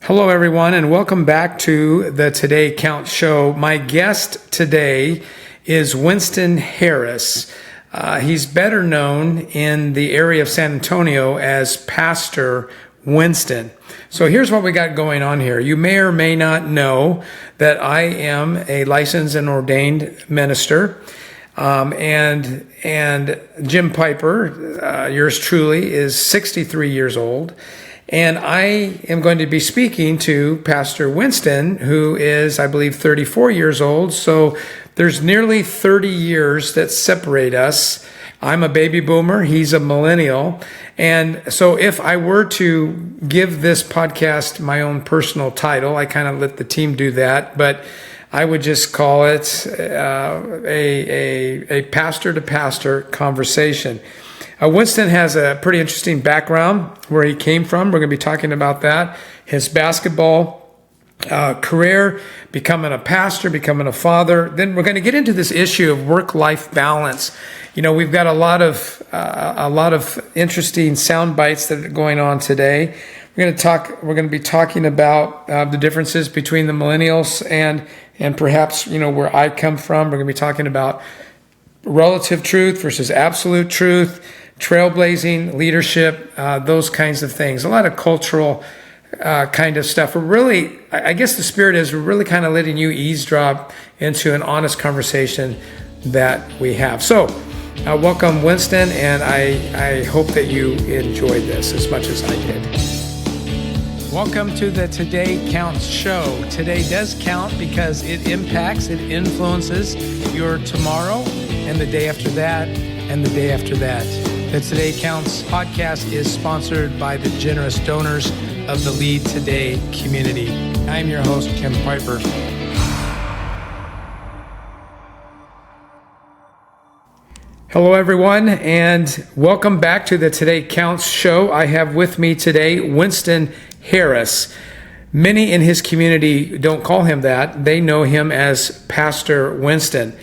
Hello, everyone, and welcome back to the Today Counts show. My guest today is Winston Harris. He's better known in the area of San Antonio as Pastor Winston. So here's what we got going on here. You may or may not know that I am a licensed and ordained minister. And Jim Piper, yours truly, is 63 years old. And I am going to be speaking to Pastor Winston, who is, I believe, 34 years old. So there's nearly 30 years that separate us. I'm a baby boomer. He's a millennial. And so if I were to give this podcast my own personal title, I kind of let the team do that, but I would just call it a pastor-to-pastor conversation. Winston has a pretty interesting background where he came from. We're going to be talking about that. His basketball career, becoming a pastor, becoming a father. Then we're going to get into this issue of work-life balance. You know, we've got a lot of interesting sound bites that are going on today. We're going to be talking about the differences between the millennials and perhaps, you know, where I come from. We're going to be talking about relative truth versus absolute truth, trailblazing, leadership, those kinds of things. A lot of cultural kind of stuff. I guess the spirit is we're really kind of letting you eavesdrop into an honest conversation that we have. So, welcome, Winston, and I hope that you enjoyed this as much as I did. Welcome to the Today Counts show. Today does count because it impacts, it influences your tomorrow and the day after that and the day after that. The Today Counts podcast is sponsored by the generous donors of the Lead Today community. I'm your host, Jim Piper. Hello, everyone, and welcome back to the Today Counts show. I have with me today Winston Harris. Many in his community don't call him that. They know him as Pastor Winston.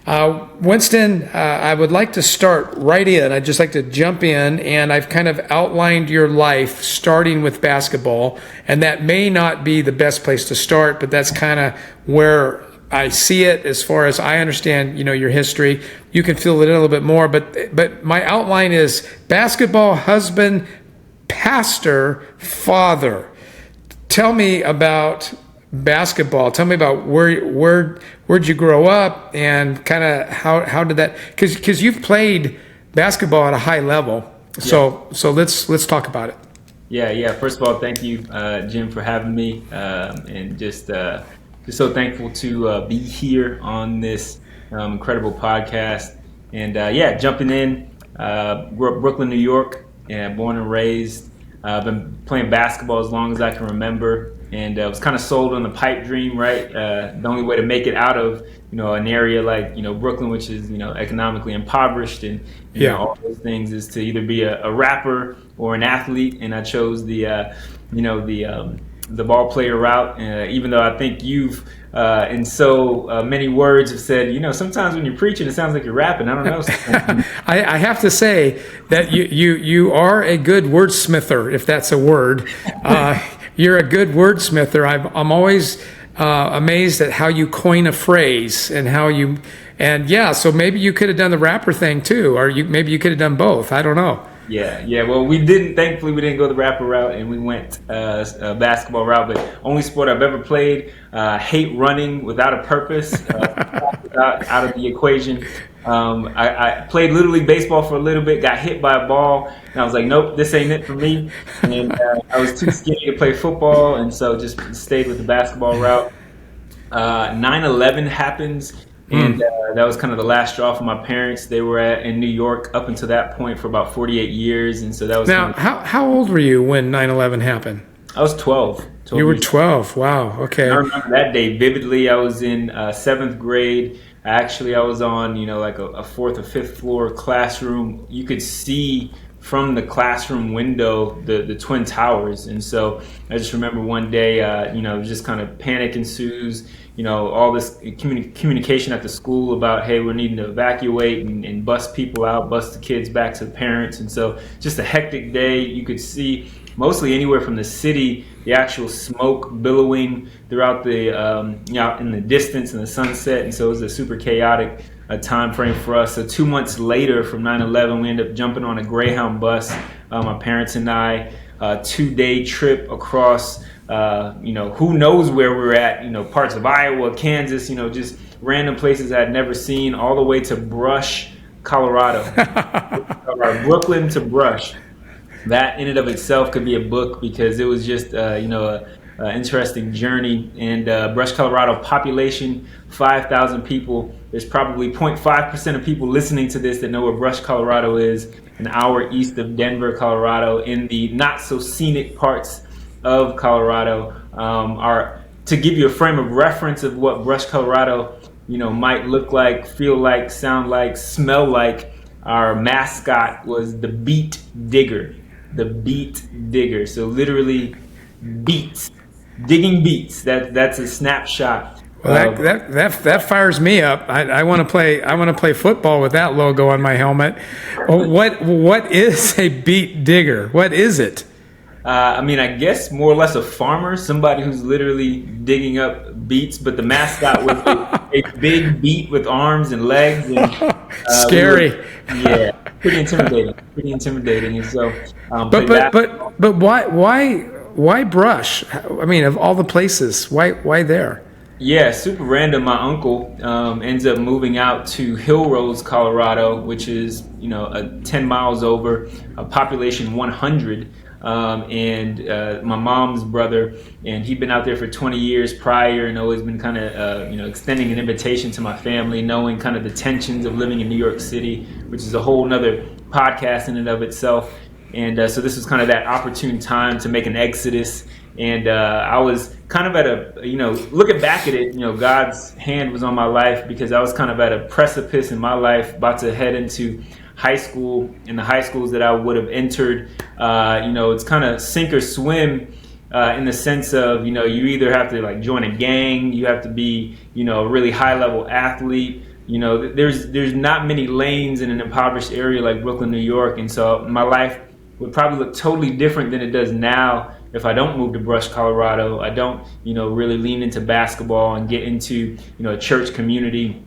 Winston, I would like to start right in. I'd just like to jump in, and I've kind of outlined your life starting with basketball, and that may not be the best place to start, but that's kind of where I see it as far as I understand, you know, your history. You can fill it in a little bit more, but my outline is basketball, husband, pastor, father. Tell me about basketball. Tell me about where'd you grow up and kind of how did that, because you've played basketball at a high level. So let's talk about it. Yeah. First of all, thank you, Jim, for having me, and just so thankful to be here on this incredible podcast. And jumping in, grew up Brooklyn, New York, born and raised. I've been playing basketball as long as I can remember, and I was kind of sold on the pipe dream, right? The only way to make it out of, you know, an area like, you know, Brooklyn, which is, you know, economically impoverished and you know, all those things, is to either be a rapper or an athlete. And I chose the ball player route, even though I think you've in so many words have said, you know, sometimes when you're preaching, it sounds like you're rapping. I don't know. I have to say that you are a good wordsmither, if that's a word. You're a good wordsmither. I'm always amazed at how you coin a phrase and how you, so maybe you could have done the rapper thing too, or maybe you could have done both. I don't know. Yeah. Well, thankfully we didn't go the rapper route, and we went a basketball route, but only sport I've ever played. Hate running without a purpose, out of the equation. I played Little League Baseball for a little bit, got hit by a ball, and I was like, nope, this ain't it for me. And I was too skinny to play football, and so just stayed with the basketball route. 9/11 happens. And that was kind of the last straw for my parents. They were in New York up until that point for about 48 years. And so that was... Now, how old were you when 9/11 happened? I was 12. You were 12. Wow. Okay. I remember that day vividly. I was in 7th grade. Actually, I was on, you know, like a 4th or 5th floor classroom. You could see from the classroom window the Twin Towers. And so I just remember one day, just kind of panic ensues. You know, all this communication at the school about, hey, we're needing to evacuate and bus people out, bus the kids back to the parents. And so just a hectic day. You could see mostly anywhere from the city, the actual smoke billowing throughout the in the distance and the sunset. And so it was a super chaotic time frame for us. So 2 months later from 9/11, we ended up jumping on a Greyhound bus, my parents and I, 2-day trip across who knows where we're at, parts of Iowa, Kansas, just random places I'd never seen, all the way to Brush, Colorado. Brooklyn to Brush. That in and of itself could be a book, because it was just a interesting journey. And Brush, Colorado, population 5,000 people. There's probably 0.5% of people listening to this that know where Brush, Colorado is, an hour east of Denver, Colorado, in the not so scenic parts of Colorado. To give you a frame of reference of what Brush, Colorado might look like, feel like, sound like, smell like, our mascot was the beet digger. The beet digger. So literally beets, digging beets. That's a snapshot. Well, that fires me up. I want to play. I want to play football with that logo on my helmet. What is a beet digger? What is it? I guess more or less a farmer, somebody who's literally digging up beets. But the mascot was a big beet with arms and legs. And, scary. Pretty intimidating. And so, but why Brush? I mean, of all the places, why there? Yeah, super random. My uncle ends up moving out to Hill Rose, Colorado, which is 10 miles over, a population 100. And my mom's brother, and he'd been out there for 20 years prior, and always been kind of extending an invitation to my family, knowing kind of the tensions of living in New York City, which is a whole nother podcast in and of itself. And so this was kind of that opportune time to make an exodus. And I was kind of at looking back at it, God's hand was on my life, because I was kind of at a precipice in my life, about to head into high school. In the high schools that I would have entered, it's kind of sink or swim, in the sense of, you either have to join a gang, you have to be, a really high level athlete. There's not many lanes in an impoverished area like Brooklyn, New York. And so my life would probably look totally different than it does now if I don't move to Brush, Colorado. I don't, really lean into basketball and get into, a church community,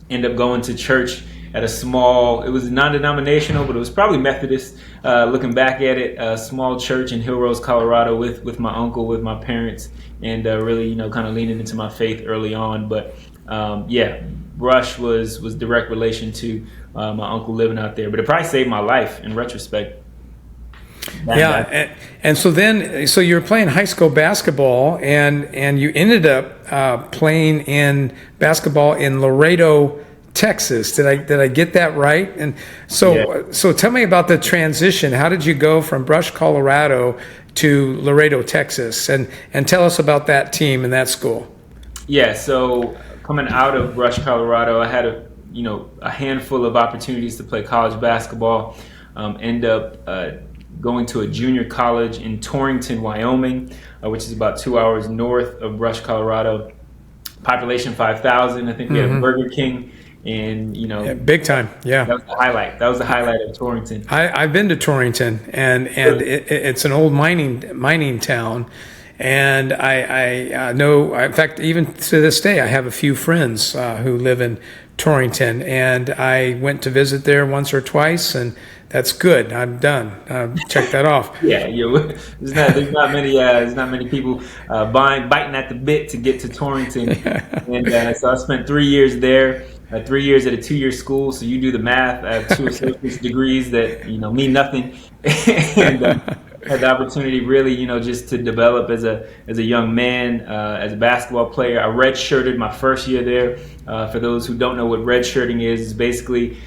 end up going to church at it was non-denominational, but it was probably Methodist, looking back at it, a small church in Hill Rose, Colorado, with my uncle, with my parents, and really, kind of leaning into my faith early on. But Brush was direct relation to my uncle living out there, but it probably saved my life in retrospect. And so you were playing high school basketball, and you ended up playing in basketball in Laredo, Texas. Did I get that right? And so tell me about the transition. How did you go from Brush, Colorado to Laredo, Texas? And tell us about that team and that school. Yeah, so coming out of Brush, Colorado, I had a handful of opportunities to play college basketball. End up going to a junior college in Torrington, Wyoming, which is about 2 hours north of Brush, Colorado. Population 5,000. I think we had a Burger King. And big time. Yeah, that was the highlight of Torrington. I've been to Torrington, and it's an old mining town, and I know. In fact, even to this day, I have a few friends who live in Torrington, and I went to visit there once or twice, and that's good. I'm done. Check that off. There's not many people biting at the bit to get to Torrington, and so I spent 3 years there. 3 years at a 2-year school, so you do the math. I have 2 associate's degrees that mean nothing, and had the opportunity really just to develop as a young man, as a basketball player. I redshirted my first year there. For those who don't know what redshirting is basically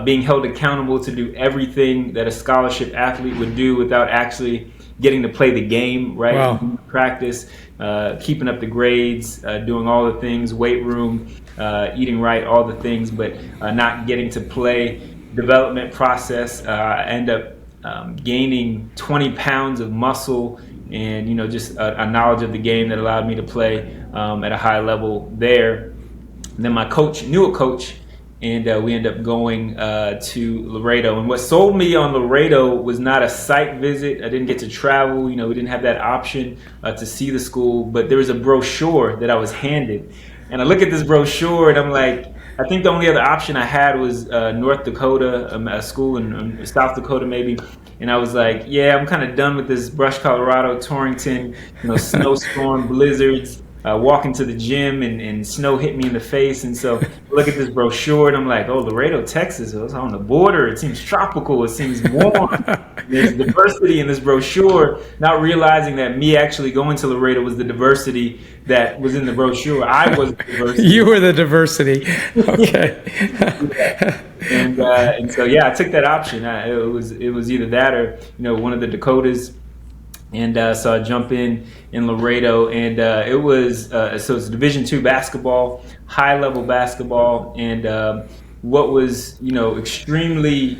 being held accountable to do everything that a scholarship athlete would do without actually getting to play the game, right? Wow. Practice, keeping up the grades, doing all the things, weight room, eating right, all the things, but not getting to play. Development process, I end up gaining 20 pounds of muscle and just a knowledge of the game that allowed me to play at a high level there. And then my coach knew a coach and we ended up going to Laredo. And what sold me on Laredo was not a site visit. I didn't get to travel. We didn't have that option to see the school, but there was a brochure that I was handed. And I look at this brochure and I'm like, I think the only other option I had was North Dakota, a school in South Dakota maybe. And I was like, yeah, I'm kind of done with this Brush, Colorado, Torrington, snowstorm, blizzards, walking to the gym and snow hit me in the face. And so I look at this brochure and I'm like, oh, Laredo, Texas, it's on the border. It seems tropical. It seems warm. There's diversity in this brochure, not realizing that me actually going to Laredo was the diversity that was in the brochure. I was the diversity. You were the diversity. Okay. And so, yeah, I took that option. It was either that or, one of the Dakotas. And so I jump in Laredo, and it was so it's Division II basketball, high level basketball, and what was extremely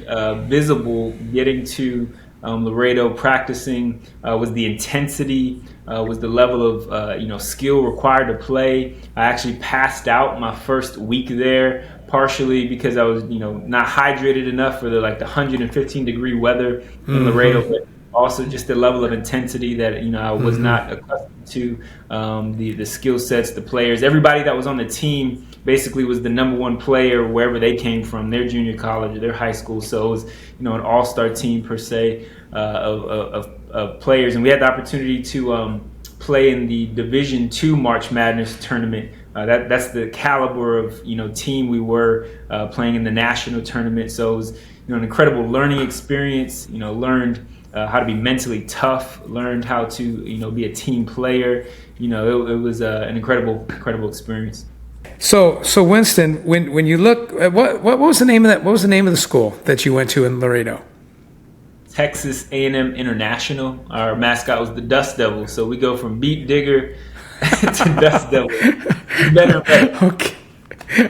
visible getting to Laredo practicing was the intensity, was the level of skill required to play. I actually passed out my first week there, partially because I was not hydrated enough for the 115-degree weather in Laredo, but also just the level of intensity that I was not accustomed to. The skill sets, the players, everybody that was on the team basically was the number one player wherever they came from, their junior college or their high school. So it was an all-star team per se of players, and we had the opportunity to play in the Division II March Madness tournament. That's the caliber of team we were playing in the national tournament. So it was an incredible learning experience. Learned how to be mentally tough, learned how to be a team player. It was an incredible experience. So Winston, when you look at what was the name of that? What was the name of the school that you went to in Laredo? Texas A&M International. Our mascot was the Dust Devil. So we go from beat digger to Dust Devil. Better.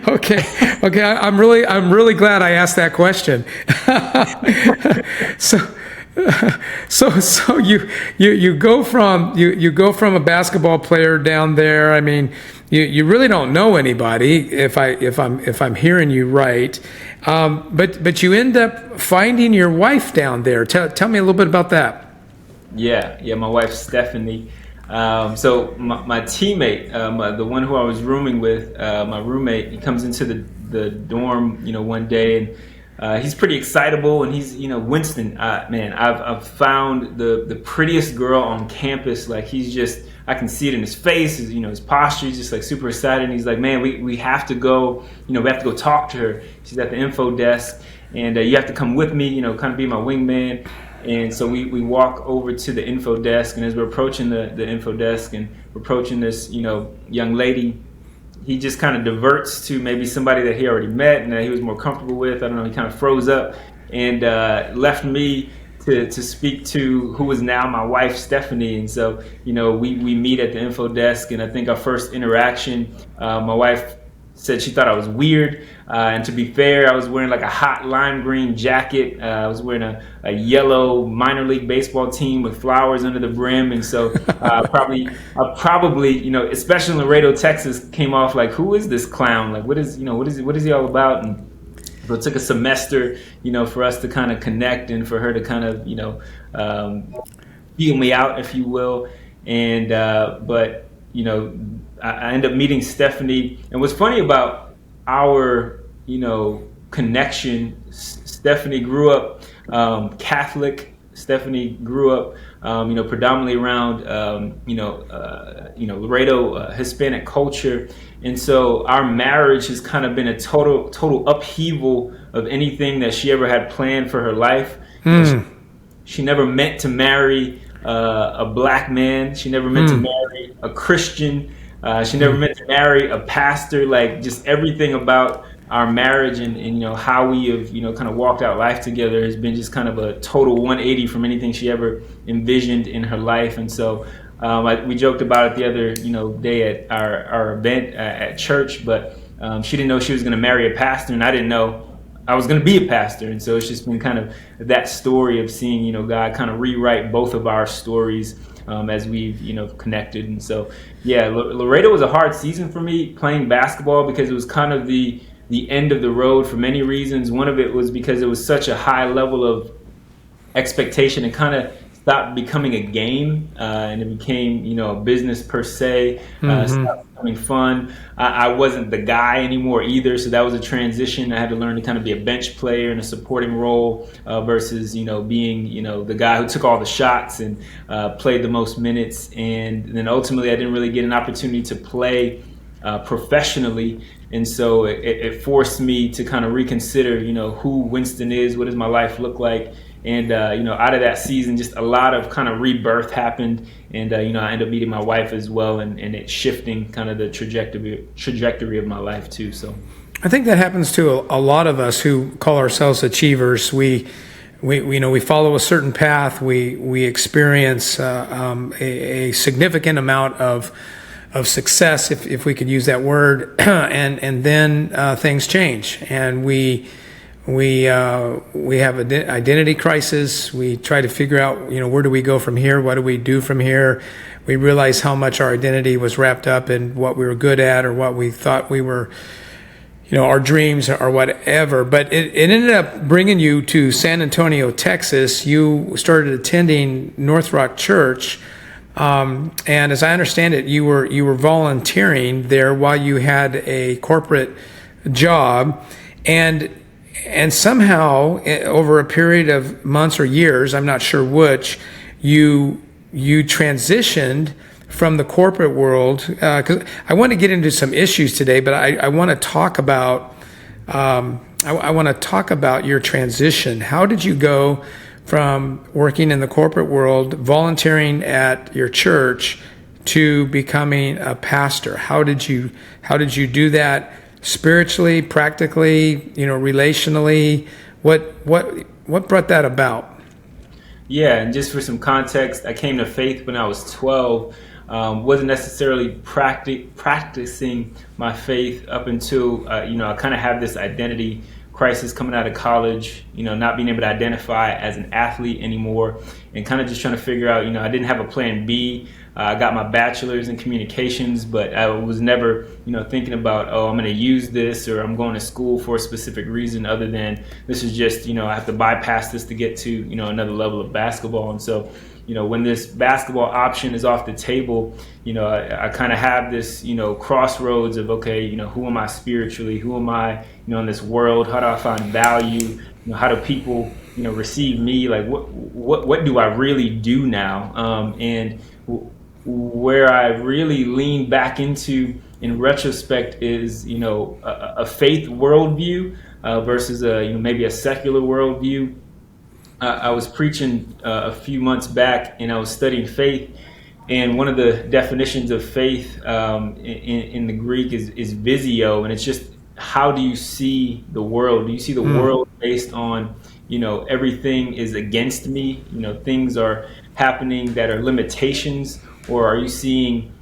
Okay. I'm really glad I asked that question. So you go from a basketball player down there. I mean, you really don't know anybody if I'm hearing you right. But you end up finding your wife down there. Tell me a little bit about that. Yeah, my wife Stephanie. So my teammate, the one who I was rooming with, my roommate, he comes into the dorm, one day, and he's pretty excitable, and he's, Winston, man, I've found the prettiest girl on campus. Like, he's just, I can see it in his face, his posture, he's just super excited. And he's like, man, we have to go, we have to go talk to her. She's at the info desk, and you have to come with me, kind of be my wingman. And so we walk over to the info desk, and as we're approaching the info desk and we're approaching this, young lady, he just kind of diverts to maybe somebody that he already met and that he was more comfortable with. I don't know, he kind of froze up and left me to speak to who is now my wife, Stephanie. And so, we meet at the info desk, and I think our first interaction, my wife said she thought I was weird. And to be fair, I was wearing a hot lime green jacket. I was wearing a yellow minor league baseball team with flowers under the brim. And so I probably, especially in Laredo, Texas, came off like, who is this clown? Like, what is he all about? And so it took a semester, for us to kind of connect and for her to kind of, feel me out, if you will. And, but, I ended up meeting Stephanie. And what's funny about our, connection, Stephanie grew up Catholic. Stephanie grew up, predominantly around, Laredo Hispanic culture. And so our marriage has kind of been a total upheaval of anything that she ever had planned for her life. She never meant to marry a black man. She never meant to marry a Christian. She never meant to marry a pastor. Like, just everything about our marriage and how we have kind of walked out life together has been just kind of a total 180 from anything she ever envisioned in her life. And so we joked about it the other day at our event at church, but she didn't know she was going to marry a pastor, and I didn't know I was going to be a pastor. And so it's just been kind of that story of seeing God kind of rewrite both of our stories as we've connected. And so Laredo was a hard season for me playing basketball because it was kind of the the end of the road for many reasons. One of it was because it was such a high level of expectation and kind of stopped becoming a game, and it became, a business per se. Stopped becoming fun. I wasn't the guy anymore either, so that was a transition. I had to learn to kind of be a bench player in a supporting role versus, being, the guy who took all the shots and played the most minutes. And then ultimately, I didn't really get an opportunity to play professionally. And so it forced me to kind of reconsider, who Winston is, what does my life look like? And, out of that season, just a lot of kind of rebirth happened. And, I ended up meeting my wife as well, and it shifting kind of the trajectory of my life too. So I think that happens to a lot of us who call ourselves achievers. We follow a certain path. We experience a significant amount of success, if we could use that word, and then things change, and we have an identity crisis. We try to figure out, where do we go from here? What do we do from here? We realize how much our identity was wrapped up in what we were good at or what we thought we were, our dreams or whatever. But it ended up bringing you to San Antonio, Texas. You started attending NorthRock Church. And as I understand it, you were volunteering there while you had a corporate job, and somehow over a period of months or years, I'm not sure which, you transitioned from the corporate world. Because I want to get into some issues today, but I want to talk about I want to talk about your transition. How did you go from working in the corporate world, volunteering at your church, to becoming a pastor? How did you do that? Spiritually, practically, relationally, what brought that about? Yeah, and just for some context, I came to faith when I was 12. Wasn't necessarily practicing my faith up until I kind of have this identity crisis coming out of college, not being able to identify as an athlete anymore, and kind of just trying to figure out, I didn't have a plan B. I got my bachelor's in communications, but I was never, thinking about, I'm going to use this, or I'm going to school for a specific reason other than this is just, I have to bypass this to get to, another level of basketball. And so, when this basketball option is off the table, I kind of have this, crossroads of, okay, who am I spiritually? Who am I, in this world? How do I find value? How do people, receive me? Like, what do I really do now? And where I really lean back into in retrospect is, a faith worldview versus maybe a secular worldview. I was preaching a few months back, and I was studying faith, and one of the definitions of faith in the Greek is visio, and it's just, how do you see the world? Do you see the world based on, everything is against me, things are happening that are limitations, or are you seeing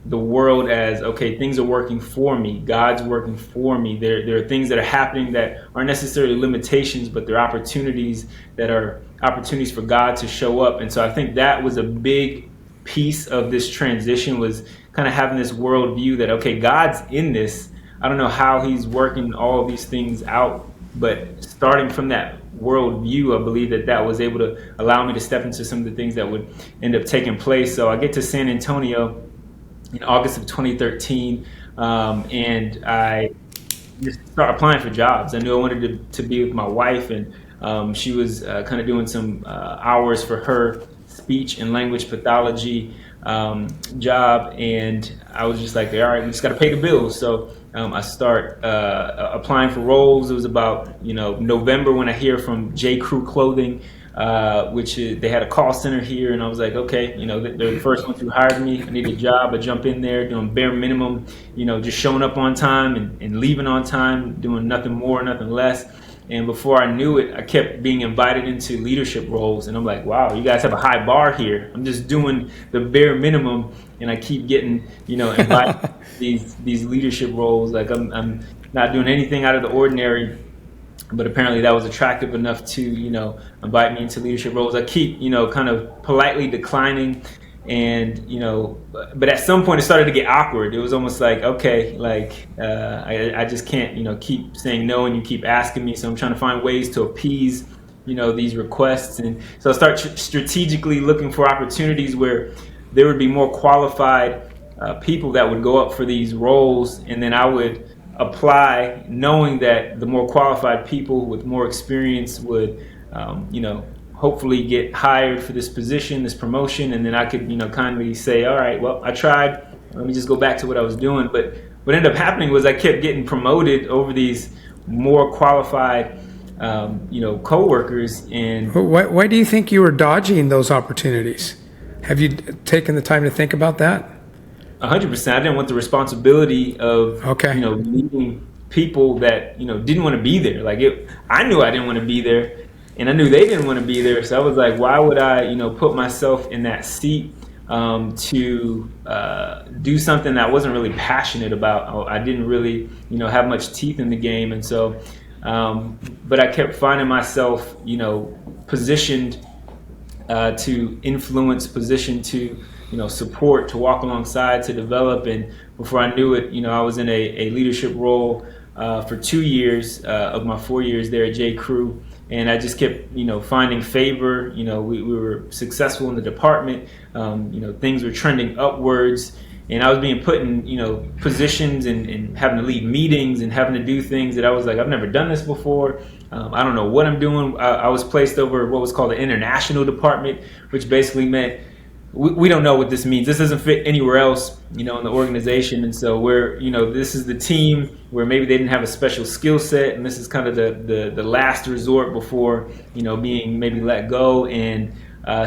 the world as, okay, things are working for me, God's working for me. There are things that are happening that aren't necessarily limitations, but they're opportunities that are opportunities for God to show up. And so I think that was a big piece of this transition, was kind of having this world view that, okay, God's in this. I don't know how he's working all of these things out, but starting from that world view, I believe that was able to allow me to step into some of the things that would end up taking place. So I get to San Antonio in August of 2013, and I just started applying for jobs. I knew I wanted to be with my wife, and she was kind of doing some hours for her speech and language pathology job, and I was just like, all right, we just got to pay the bills. So I start applying for roles. It was about November when I hear from J. Crew Clothing, which they had a call center here, and I was like, okay, they're the first ones who hired me. I need a job. I jump in there doing bare minimum, just showing up on time and leaving on time, doing nothing more, nothing less. And before I knew it, I kept being invited into leadership roles, and I'm like, wow, you guys have a high bar here. I'm just doing the bare minimum, and I keep getting, invited to these leadership roles. Like I'm not doing anything out of the ordinary. But apparently that was attractive enough to, invite me into leadership roles. I keep, kind of politely declining. And but at some point it started to get awkward. It was almost like, okay, like I just can't keep saying no, and you keep asking me, so I'm trying to find ways to appease these requests. And so I start strategically looking for opportunities where there would be more qualified people that would go up for these roles, and then I would apply, knowing that the more qualified people with more experience would hopefully get hired for this position, this promotion, and then I could, kindly say, all right, well, I tried. Let me just go back to what I was doing. But what ended up happening was I kept getting promoted over these more qualified, coworkers. And why do you think you were dodging those opportunities? Have you taken the time to think about that? 100%. I didn't want the responsibility of, leading people that, didn't want to be there. I knew I didn't want to be there. And I knew they didn't want to be there, so I was like, why would I, put myself in that seat to do something that I wasn't really passionate about? I didn't really, have much teeth in the game, and so, but I kept finding myself, positioned to influence, positioned to, support, to walk alongside, to develop. And before I knew it, I was in a leadership role for 2 years of my 4 years there at J. Crew. And I just kept, finding favor. We were successful in the department. Things were trending upwards, and I was being put in, positions and having to lead meetings and having to do things that I was like, I've never done this before. I don't know what I'm doing. I was placed over what was called the international department, which basically meant we don't know what this means. This doesn't fit anywhere else, in the organization. And so we're, this is the team where maybe they didn't have a special skill set, and this is kind of the last resort before, being maybe let go. And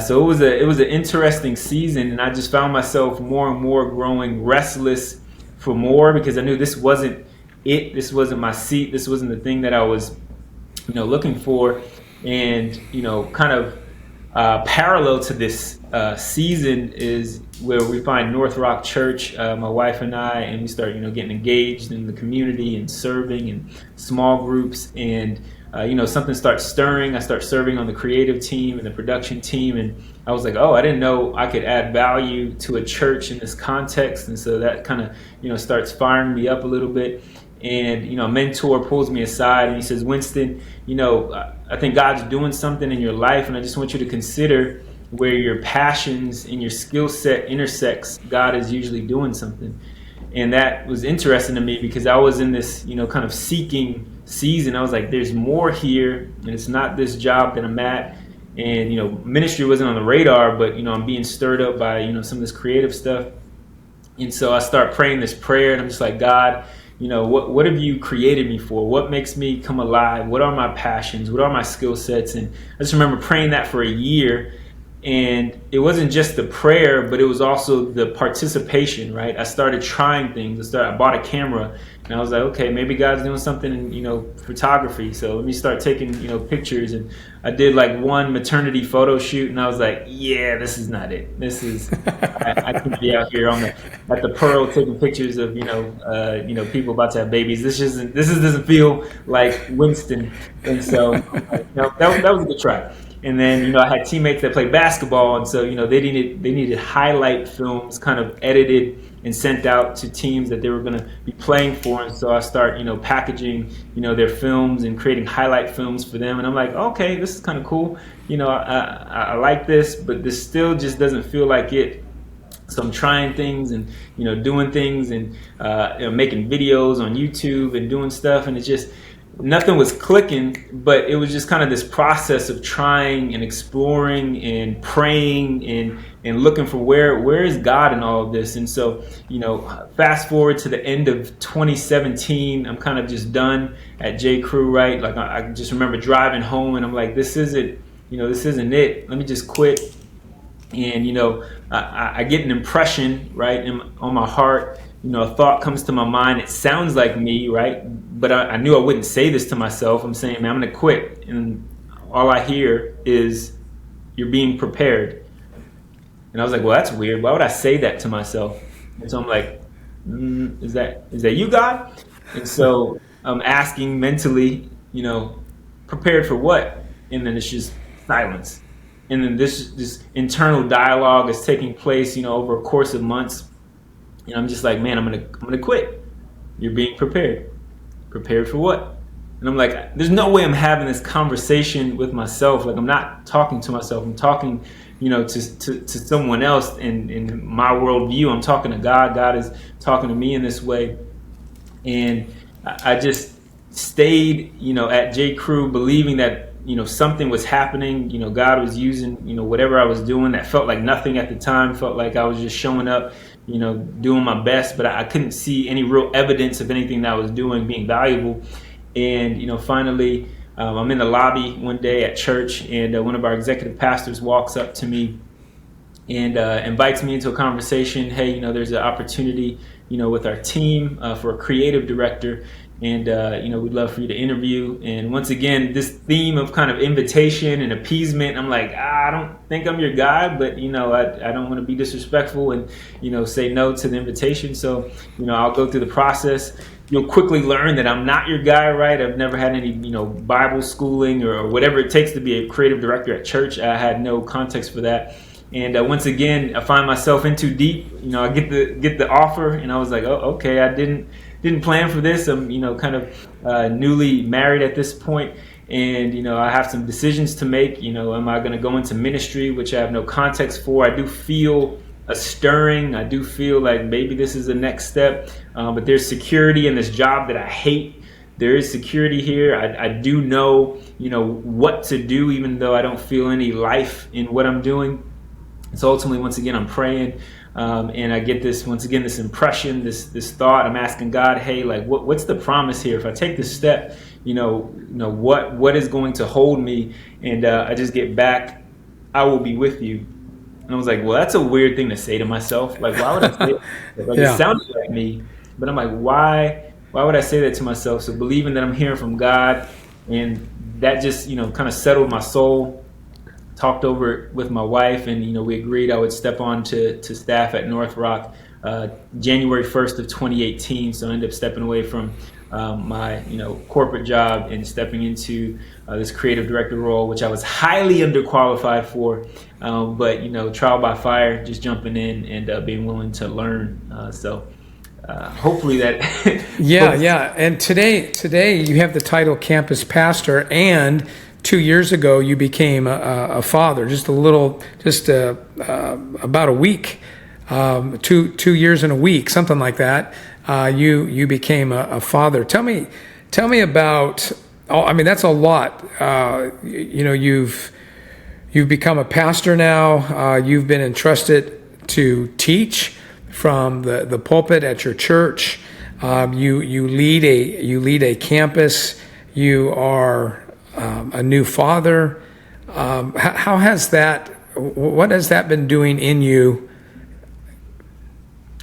so it was an interesting season, and I just found myself more and more growing restless for more, because I knew this wasn't it. This wasn't my seat. This wasn't the thing that I was, looking for. And, kind of parallel to this season is where we find NorthRock Church, my wife and I, and we start, getting engaged in the community and serving in small groups. And, something starts stirring. I start serving on the creative team and the production team. And I was like, oh, I didn't know I could add value to a church in this context. And so that kind of, starts firing me up a little bit. And, a mentor pulls me aside and he says, Winston, I think God's doing something in your life, and I just want you to consider where your passions and your skill set intersects. God is usually doing something. And that was interesting to me, because I was in this, kind of seeking season. I was like, there's more here, and it's not this job that I'm at. And, ministry wasn't on the radar, but, I'm being stirred up by, some of this creative stuff. And so I start praying this prayer, and I'm just like, God, what have you created me for? What makes me come alive? What are my passions? What are my skill sets? And I just remember praying that for a year. And it wasn't just the prayer, but it was also the participation, right? I started trying things. I bought a camera, and I was like, okay, maybe God's doing something in, photography. So let me start taking, pictures. And I did like one maternity photo shoot, and I was like, yeah, this is not it. This is, I can't be out here at the Pearl taking pictures of, people about to have babies. This doesn't feel like Winston. And so, that was a good try. And then, I had teammates that played basketball, and so, they needed highlight films kind of edited and sent out to teams that they were going to be playing for. And so I start, packaging, their films and creating highlight films for them. And I'm like, okay, this is kind of cool. I like this, but this still just doesn't feel like it. So I'm trying things and, doing things and, making videos on YouTube and doing stuff. And it's just, nothing was clicking, but it was just kind of this process of trying and exploring and praying and looking for where is God in all of this. And so, fast forward to the end of 2017, I'm kind of just done at J. Crew, right? Like I just remember driving home, and I'm like, this isn't it. Let me just quit. And, I get an impression, right, on my heart. A thought comes to my mind. It sounds like me, right? But I knew I wouldn't say this to myself. I'm saying, man, I'm going to quit. And all I hear is, you're being prepared. And I was like, well, that's weird. Why would I say that to myself? And so I'm like, is that you, God? And so I'm asking mentally, prepared for what? And then it's just silence. and then this internal dialogue is taking place, over a course of months. And I'm just like, man, I'm gonna quit. You're being prepared. Prepared for what? And I'm like, there's no way I'm having this conversation with myself. Like, I'm not talking to myself. I'm talking, to someone else in my worldview. I'm talking to God. God is talking to me in this way. And I just stayed, at J. Crew, believing that, something was happening. God was using, whatever I was doing that felt like nothing at the time, felt like I was just showing up, doing my best, but I couldn't see any real evidence of anything that I was doing being valuable. And, finally, I'm in the lobby one day at church, and one of our executive pastors walks up to me and invites me into a conversation. Hey, there's an opportunity, with our team for a creative director. And, we'd love for you to interview. And once again, this theme of kind of invitation and appeasement, I'm like, I don't think I'm your guy, but, I don't want to be disrespectful and, say no to the invitation. So, I'll go through the process. You'll quickly learn that I'm not your guy, right? I've never had any, Bible schooling or whatever it takes to be a creative director at church. I had no context for that. And once again, I find myself in too deep. I get the offer, and I was like, oh, okay, I didn't plan for this. I'm, kind of newly married at this point, and I have some decisions to make. Am I going to go into ministry, which I have no context for? I do feel a stirring. I do feel like maybe this is the next step, but there's security in this job that I hate. There is security here. I do know, what to do, even though I don't feel any life in what I'm doing. So ultimately, once again, I'm praying, and I get this impression, this thought. I'm asking God, hey, like, what's the promise here? If I take this step, what is going to hold me? And I just get back, I will be with you. And I was like, well, that's a weird thing to say to myself. Like, why would I say that? Like, It sounded like me, but I'm like, why would I say that to myself? So believing that I'm hearing from God, and that just, kind of settled my soul. Talked over it with my wife, and we agreed I would step on to staff at NorthRock January 1st of 2018. So I ended up stepping away from my corporate job and stepping into this creative director role, which I was highly underqualified for, but trial by fire, just jumping in and being willing to learn. So hopefully that yeah. And today you have the title campus pastor, and 2 years ago, you became a father. About a week, 2 years and a week, something like that. You became a father. Tell me about. I mean, that's a lot. You've become a pastor now. You've been entrusted to teach from the pulpit at your church. You lead a campus. You are a new father. How has that? What has that been doing in you?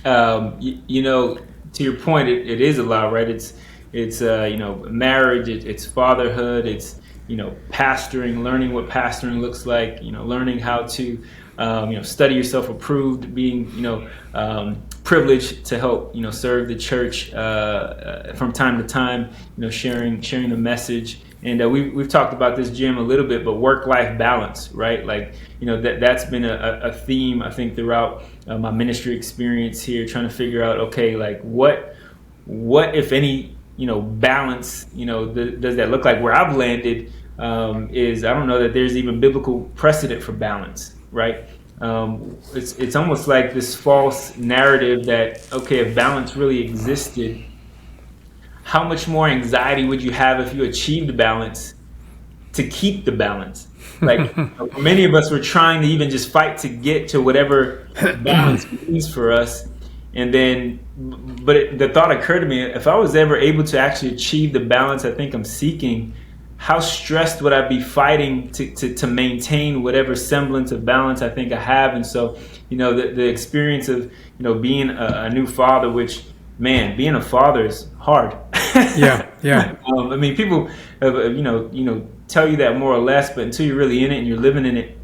To your point, it is a lot, right? It's marriage, it's fatherhood, it's pastoring, learning what pastoring looks like, learning how to study yourself approved, being privileged to help serve the church from time to time, sharing the message. And we've talked about this, Jim, a little bit, but work-life balance, right? Like, that's been a theme, I think, throughout my ministry experience here, trying to figure out, okay, like what if any, balance, does that look like? Where I've landed is, I don't know that there's even biblical precedent for balance, right? It's almost like this false narrative that, okay, if balance really existed, how much more anxiety would you have if you achieved balance to keep the balance? Like, many of us were trying to even just fight to get to whatever balance means for us. And then, the thought occurred to me, if I was ever able to actually achieve the balance I think I'm seeking, how stressed would I be fighting to maintain whatever semblance of balance I think I have? And so, the experience of, being a new father, which, man, being a father is hard. Yeah. I mean, people, tell you that more or less, but until you're really in it and you're living in it,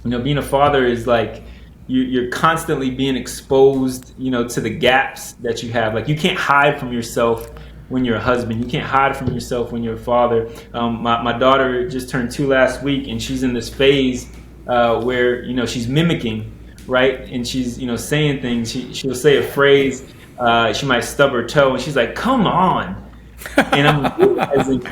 being a father is like you're constantly being exposed, to the gaps that you have. Like, you can't hide from yourself when you're a husband. You can't hide from yourself when you're a father. My daughter just turned 2 last week, and she's in this phase where she's mimicking, right? And she's saying things. She'll say a phrase. She might stub her toe, and she's like, "Come on," and I'm realizing,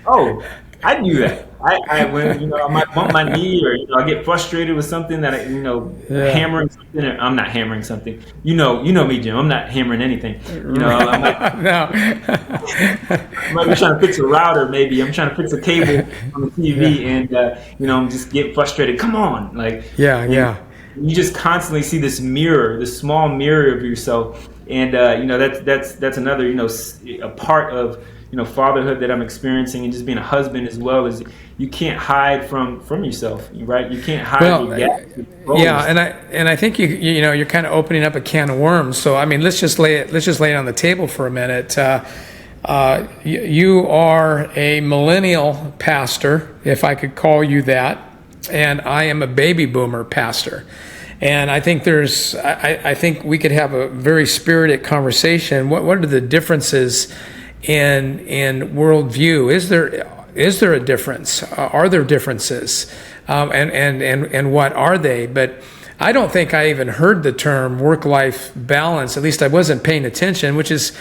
oh, I do that. I when I might bump my knee, or I get frustrated with something that hammering something. Or I'm not hammering something. You know me, Jim. I'm not hammering anything. I might be trying to fix a router. Maybe I'm trying to fix a cable on the TV, and I'm just getting frustrated. Come on, You just constantly see this mirror, this small mirror of yourself, and that's another a part of fatherhood that I'm experiencing, and just being a husband as well. Is you can't hide from yourself, right? You can't hide. And I think you're kind of opening up a can of worms. So I mean, let's just lay it on the table for a minute. You are a millennial pastor, if I could call you that, and I am a baby boomer pastor. And I think I think we could have a very spirited conversation. What are the differences in worldview? Is there a difference? Are there differences? And what are they? But I don't think I even heard the term work-life balance. At least I wasn't paying attention, which is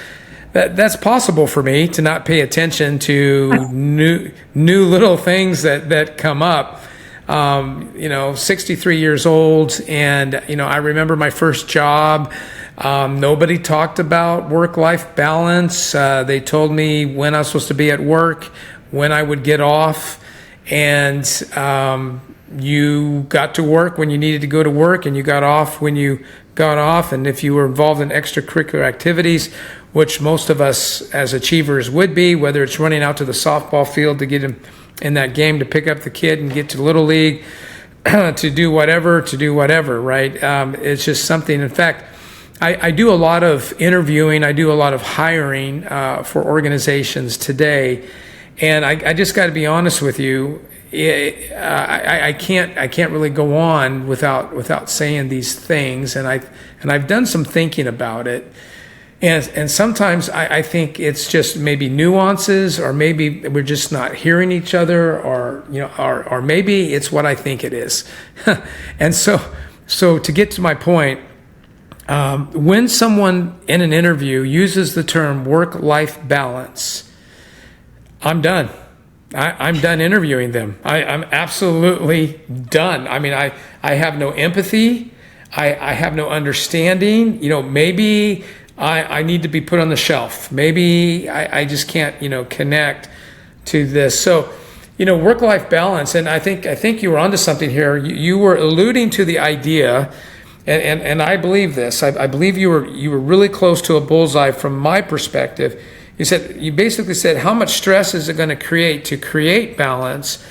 that's possible for me to not pay attention to new little things that come up. 63 years old, and I remember my first job. Nobody talked about work-life balance. They told me when I was supposed to be at work, when I would get off, and you got to work when you needed to go to work, and you got off when you got off. And if you were involved in extracurricular activities, which most of us as achievers would be, whether it's running out to the softball field to get him in that game, to pick up the kid and get to Little League, to do whatever, right? It's just something. In fact, I do a lot of interviewing. I do a lot of hiring for organizations today. And I just got to be honest with you. I can't really go on without saying these things. And I've done some thinking about it. And sometimes I think it's just maybe nuances, or maybe we're just not hearing each other, or maybe it's what I think it is. And so to get to my point, when someone in an interview uses the term work-life balance, I'm done. I'm done interviewing them. I'm absolutely done. I mean, I have no empathy. I have no understanding. Maybe I need to be put on the shelf. Maybe I just can't, connect to this. So, work-life balance, and I think you were onto something here. You were alluding to the idea, and I believe this. I believe you were really close to a bullseye from my perspective. You basically said, how much stress is it going to create balance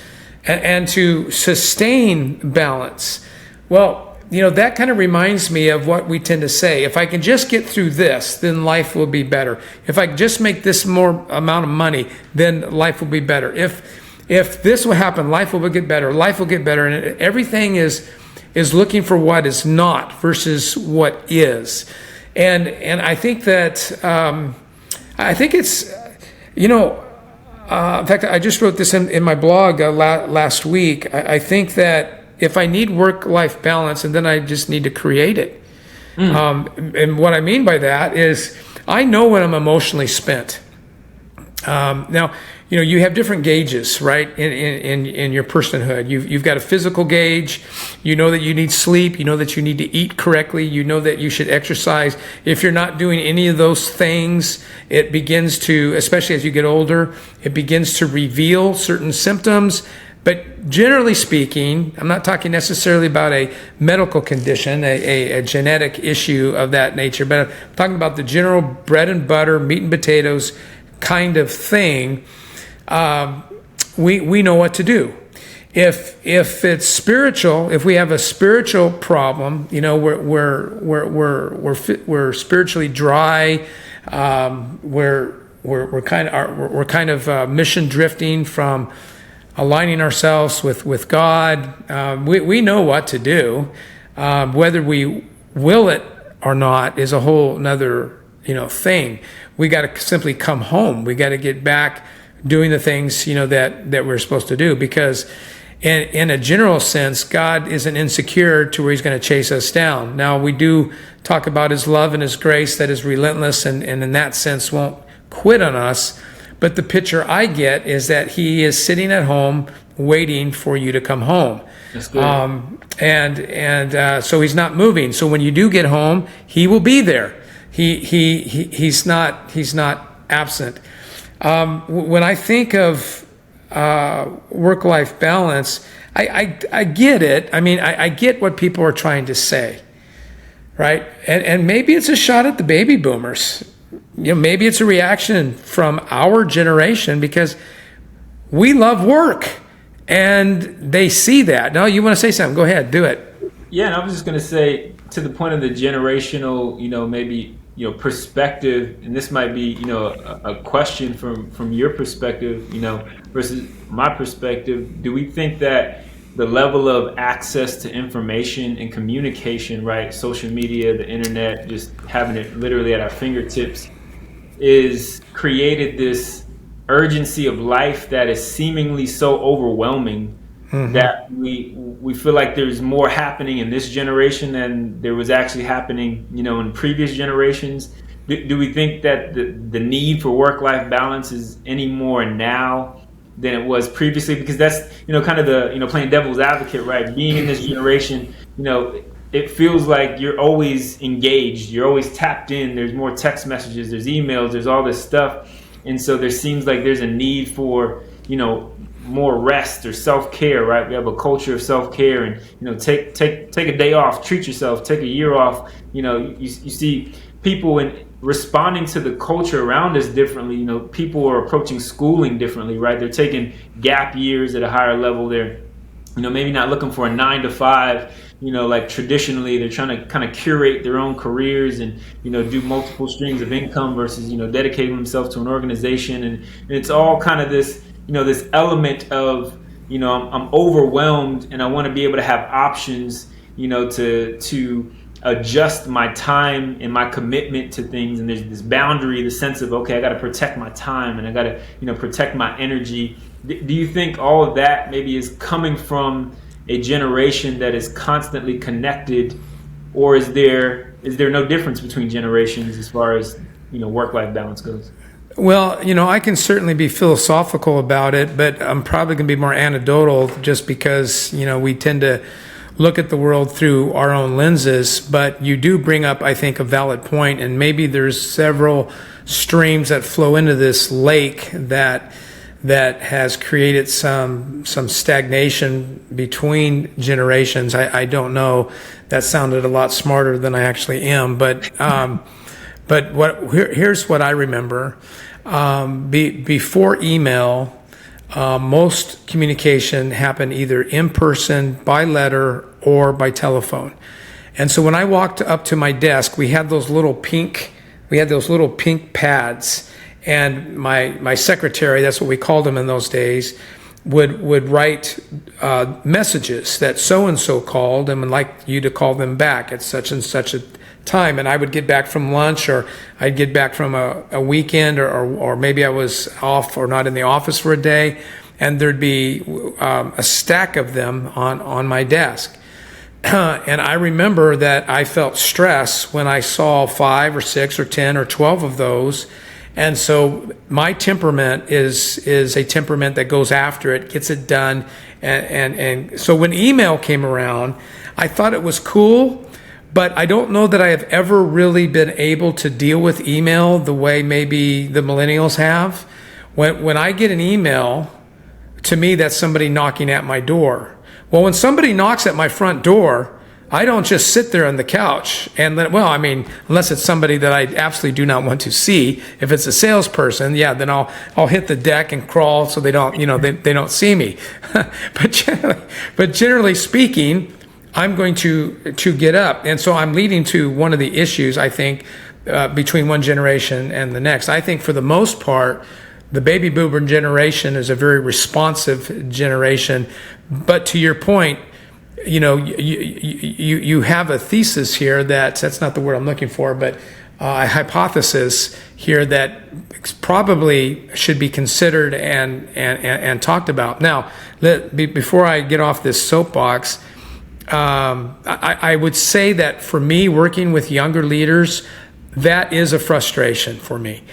and to sustain balance? Well, that kind of reminds me of what we tend to say. If I can just get through this, then life will be better. If I can just make this more amount of money, then life will be better. If this will happen, life will get better. Life will get better. And everything is looking for what is not versus what is. And I think that, I think it's, in fact, I just wrote this in my blog last week. I think that if I need work-life balance, and then I just need to create it. And what I mean by that is I know when I'm emotionally spent. Now, you have different gauges, right, in your personhood. You've got a physical gauge. You know that you need sleep. You know that you need to eat correctly. You know that you should exercise. If you're not doing any of those things, it begins to, especially as you get older, it begins to reveal certain symptoms. But generally speaking, I'm not talking necessarily about a medical condition, a genetic issue of that nature, but I'm talking about the general bread and butter, meat and potatoes kind of thing. We know what to do. If it's spiritual, if we have a spiritual problem, we're spiritually dry. We're kind of mission drifting from aligning ourselves with God. We know what to do. Whether we will it or not is a whole nother thing. We got to simply come home. We got to get back doing the things that we're supposed to do, because in a general sense, God isn't insecure to where he's going to chase us down. Now, we do talk about his love and his grace that is relentless and in that sense won't quit on us. But the picture I get is that he is sitting at home waiting for you to come home. That's good. So he's not moving. So when you do get home, he will be there. He's not absent. When I think of work-life balance, I get it. I mean, I get what people are trying to say, right? And maybe it's a shot at the baby boomers. Maybe it's a reaction from our generation because we love work and they see that. No, you want to say something? Go ahead, do it. Yeah, and I was just going to say, to the point of the generational, maybe, perspective, and this might be, a question from your perspective, versus my perspective. Do we think that the level of access to information and communication, right, social media, the internet, just having it literally at our fingertips, is created this urgency of life that is seemingly so overwhelming that we feel like there's more happening in this generation than there was actually happening, in previous generations? Do we think that the need for work-life balance is any more now than it was previously? Because that's, kind of the, playing devil's advocate, right? Being in this generation, it feels like you're always engaged, you're always tapped in. There's more text messages, there's emails, there's all this stuff. And so there seems like there's a need for, more rest or self-care, right? We have a culture of self-care and, take a day off, treat yourself, take a year off. You see people responding to the culture around us differently. People are approaching schooling differently, right? They're taking gap years at a higher level. They're, maybe not looking for a 9-to-5, like traditionally. They're trying to kind of curate their own careers and, do multiple streams of income versus, dedicating themselves to an organization. And it's all kind of this, this element of, I'm overwhelmed and I want to be able to have options, to adjust my time and my commitment to things. And there's this boundary, the sense of, okay, I got to protect my time and I got to, protect my energy. Do you think all of that maybe is coming from a generation that is constantly connected, or is there no difference between generations as far as, work-life balance goes? Well, I can certainly be philosophical about it, but I'm probably going to be more anecdotal just because, we tend to look at the world through our own lenses. But you do bring up, I think, a valid point, and maybe there's several streams that flow into this lake that has created some stagnation between generations. I don't know. That sounded a lot smarter than I actually am, but here's what I remember. Before email, most communication happened either in person, by letter, or by telephone. And so when I walked up to my desk, we had those little pink pads, and my secretary, that's what we called them in those days, would write messages that so-and-so called and would like you to call them back at such and such a time. And I would get back from lunch, or I'd get back from a weekend, or maybe I was off or not in the office for a day, and there'd be a stack of them on my desk. And I remember that I felt stress when I saw 5 or 6 or 10 or 12 of those. And so my temperament is a temperament that goes after it, gets it done. And so when email came around, I thought it was cool, but I don't know that I have ever really been able to deal with email the way maybe the millennials have. When I get an email, to me, that's somebody knocking at my door. Well, when somebody knocks at my front door, I don't just sit there on the couch and unless it's somebody that I absolutely do not want to see. If it's a salesperson, then I'll hit the deck and crawl so they don't, they don't see me. but generally speaking, I'm going to get up. And so I'm leading to one of the issues, I think, between one generation and the next. I think for the most part, the baby boomer generation is a very responsive generation. But to your point, you have a thesis here that's not the word I'm looking for, but a hypothesis here that probably should be considered and talked about. Now, before I get off this soapbox, I would say that for me, working with younger leaders, that is a frustration for me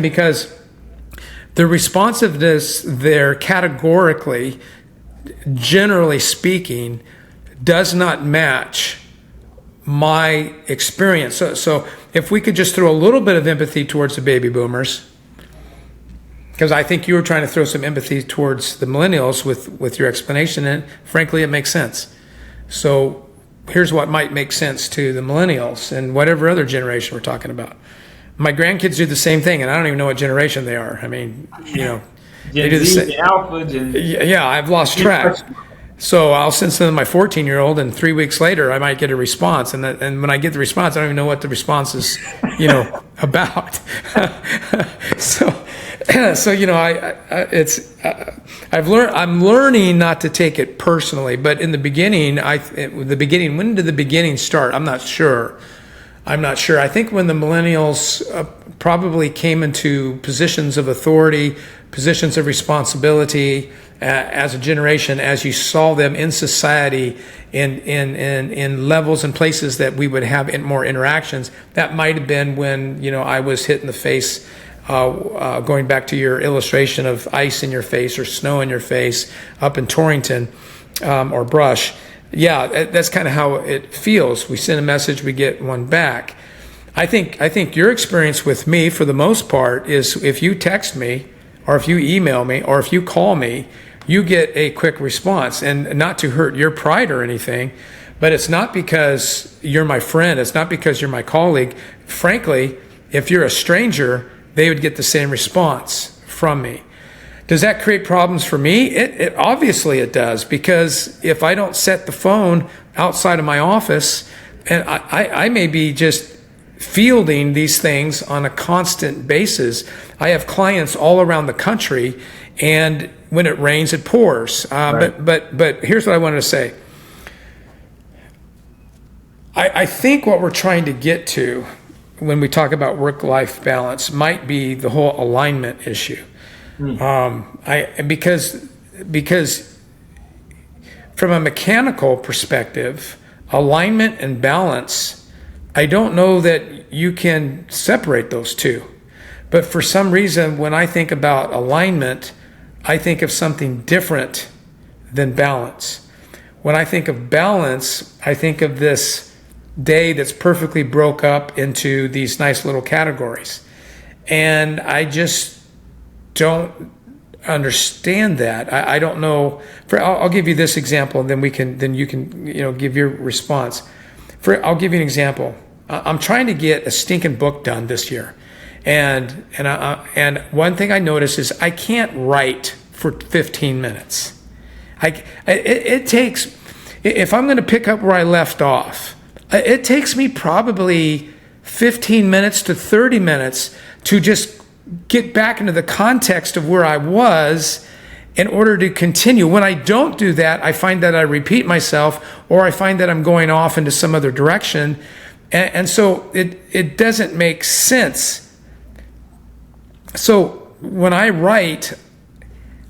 because the responsiveness there categorically, generally speaking, does not match my experience. So if we could just throw a little bit of empathy towards the baby boomers, because I think you were trying to throw some empathy towards the millennials with your explanation, and frankly, it makes sense. So here's what might make sense to the millennials and whatever other generation we're talking about. My grandkids do the same thing, and I don't even know what generation they are. I mean, they do the same. Alpha, yeah, I've lost track. So I'll send them to my 14-year-old, and 3 weeks later, I might get a response. And when I get the response, I don't even know what the response is, about. I'm learning not to take it personally. But in the beginning, when did the beginning start? I'm not sure. I think when the millennials probably came into positions of authority, positions of responsibility as a generation, as you saw them in society, in levels and places that we would have more interactions, that might have been when I was hit in the face. Going back to your illustration of ice in your face or snow in your face up in Torrington or brush. Yeah, that's kind of how it feels. We send a message, we get one back. I think your experience with me, for the most part, is if you text me, or if you email me, or if you call me, you get a quick response. And not to hurt your pride or anything, but it's not because you're my friend. It's not because you're my colleague. Frankly, if you're a stranger, they would get the same response from me. Does that create problems for me? It obviously it does, because if I don't set the phone outside of my office, and I may be just fielding these things on a constant basis. I have clients all around the country, and when it rains, it pours. Right. But here's what I wanted to say. I think what we're trying to get to when we talk about work-life balance might be the whole alignment issue. Because from a mechanical perspective, alignment and balance, I don't know that you can separate those two. But for some reason, when I think about alignment, I think of something different than balance. When I think of balance, I think of this day that's perfectly broke up into these nice little categories. And I just don't understand that. I don't know. I'll give you this example, and then you can give your response. I'll give you an example. I'm trying to get a stinking book done this year, and one thing I notice is I can't write for 15 minutes. It takes, if I'm going to pick up where I left off, it takes me probably 15 minutes to 30 minutes to just get back into the context of where I was in order to continue. When I don't do that, I find that I repeat myself, or I find that I'm going off into some other direction. And so it doesn't make sense. So when I write,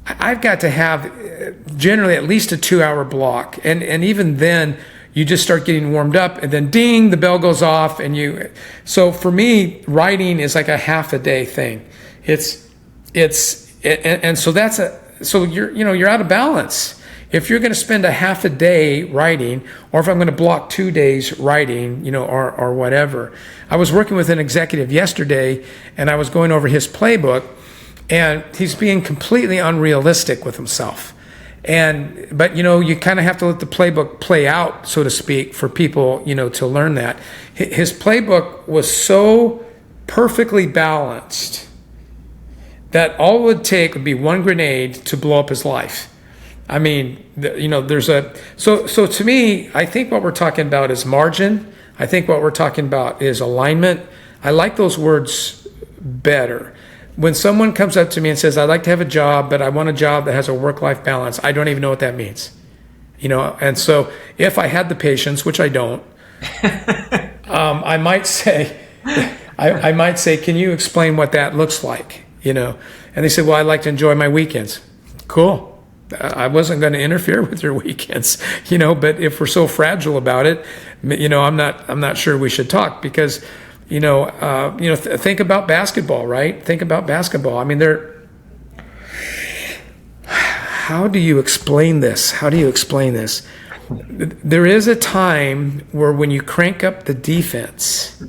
I've got to have generally at least a 2-hour block. And even then, you just start getting warmed up, and then ding, the bell goes off, so for me, writing is like a half a day thing. So you're out of balance. If you're going to spend a half a day writing, or if I'm going to block 2 days writing, or whatever. I was working with an executive yesterday, and I was going over his playbook, and he's being completely unrealistic with himself. But you kind of have to let the playbook play out, so to speak, for people, to learn that. His playbook was so perfectly balanced that all it would take would be one grenade to blow up his life. I mean, so to me, I think what we're talking about is margin. I think what we're talking about is alignment. I like those words better. When someone comes up to me and says, I'd like to have a job, but I want a job that has a work-life balance, I don't even know what that means. And so if I had the patience, which I don't, I might say, I might say, can you explain what that looks like? And they say, well, I like to enjoy my weekends. Cool. I wasn't going to interfere with your weekends, but if we're so fragile about it, I'm not sure we should talk because, think about basketball, right? Think about basketball. I mean, how do you explain this? There is a time where when you crank up the defense,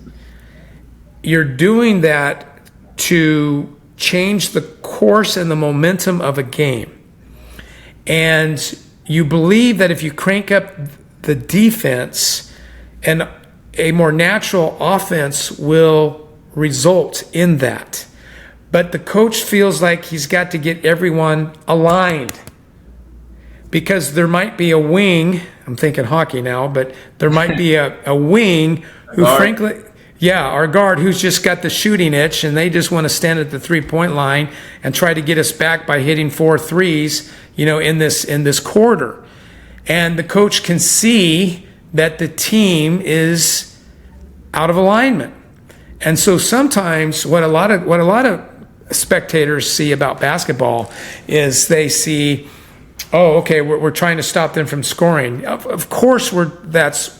you're doing that to change the course and the momentum of a game. And you believe that if you crank up the defense, and a more natural offense will result in that. But the coach feels like he's got to get everyone aligned because there might be a wing, I'm thinking hockey now, but there might be a wing who frankly, our guard who's just got the shooting itch and they just want to stand at the 3-point line and try to get us back by hitting 4 threes, in this quarter. And the coach can see that the team is out of alignment. And so sometimes what a lot of spectators see about basketball is they see, oh, okay, we're trying to stop them from scoring. Of course, that's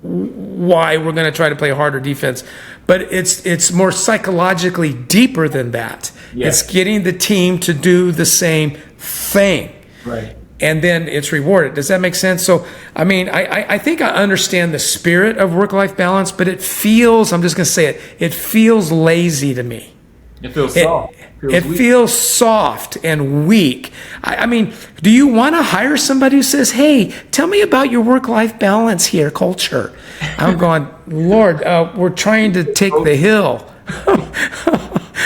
why we're going to try to play harder defense. But it's more psychologically deeper than that. Yes. It's getting the team to do the same thing. Right. And then it's rewarded. Does that make sense? So, I mean, I think I understand the spirit of work-life balance, but it feels, I'm just going to say it feels lazy to me. It feels soft. It feels soft and weak. I mean, do you want to hire somebody who says, hey, tell me about your work-life balance here, culture? I'm going, Lord, we're trying to take the hill.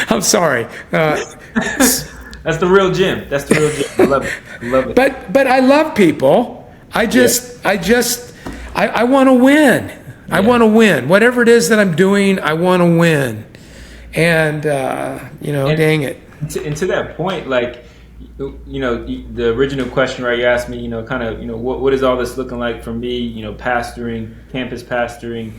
I'm sorry. That's the real Jim. I love it. But I love people. I want to win. Yeah. I want to win. Whatever it is that I'm doing, I want to win. And dang it. And to that point, like, the original question, right? You asked me, what is all this looking like for me? Pastoring, campus pastoring,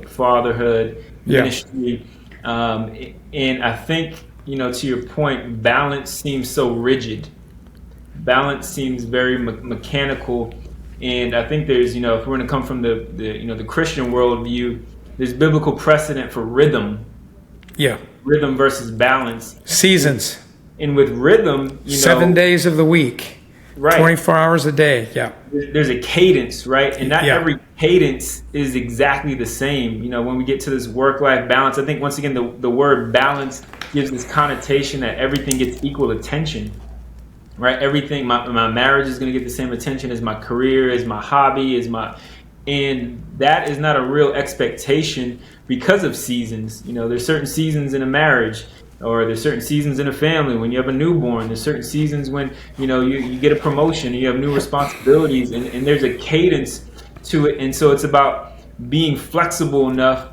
fatherhood, ministry, and I think, to your point, balance seems so rigid. Balance seems very mechanical, and I think there's, if we're going to come from the Christian worldview, there's biblical precedent for rhythm. Yeah. Rhythm versus balance. Seasons. And with rhythm, 7 days of the week. Right. 24 hours a day. Yeah. There's a cadence, right? And not every cadence is exactly the same. When we get to this work-life balance, I think once again the word balance gives this connotation that everything gets equal attention. Right? Everything, my marriage is going to get the same attention as my career, as my hobby, and that is not a real expectation because of seasons. There's certain seasons in a marriage, or there's certain seasons in a family when you have a newborn. There's certain seasons when you get a promotion, and you have new responsibilities, and there's a cadence to it. And so it's about being flexible enough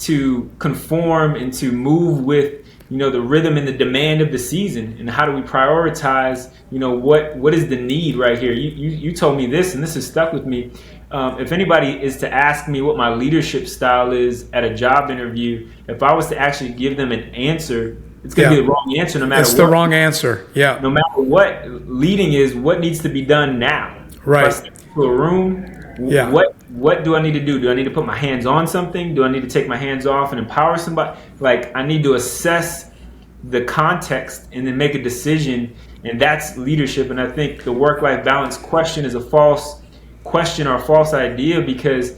to conform and to move with the rhythm and the demand of the season. And how do we prioritize what is the need right here? You told me this, and this has stuck with me. If anybody is to ask me what my leadership style is at a job interview, if I was to actually give them an answer, it's going to be the wrong answer no matter what. It's the wrong answer, yeah. No matter what, leading is what needs to be done now. Right. If I step into a room, what do I need to do? Do I need to put my hands on something? Do I need to take my hands off and empower somebody? Like, I need to assess the context and then make a decision, and that's leadership. And I think the work-life balance question is a false question or a false idea because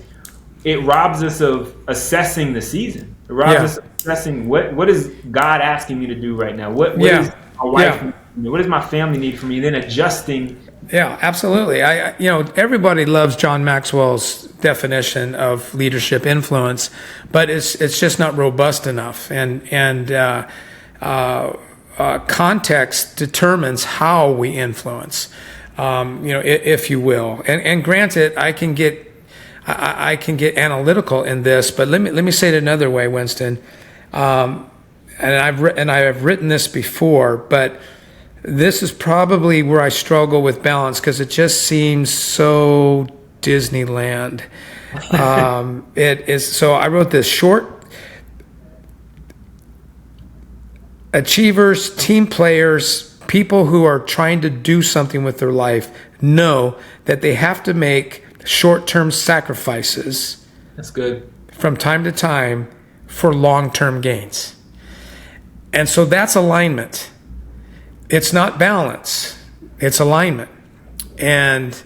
it robs us of assessing the season. It robs us of assessing what is God asking me to do right now? What is my wife need from me? What does my family need from me? And then adjusting. Yeah, absolutely. Everybody loves John Maxwell's definition of leadership influence, but it's just not robust enough. And context determines how we influence. If you will. And granted, I can get analytical in this, but let me say it another way, Winston. And I have written this before, but this is probably where I struggle with balance because it just seems so Disneyland. It is. So I wrote this short. achievers, team players, people who are trying to do something with their life know that they have to make short-term sacrifices. That's good. From time to time for long-term gains. And so that's alignment. It's not balance. It's alignment. And,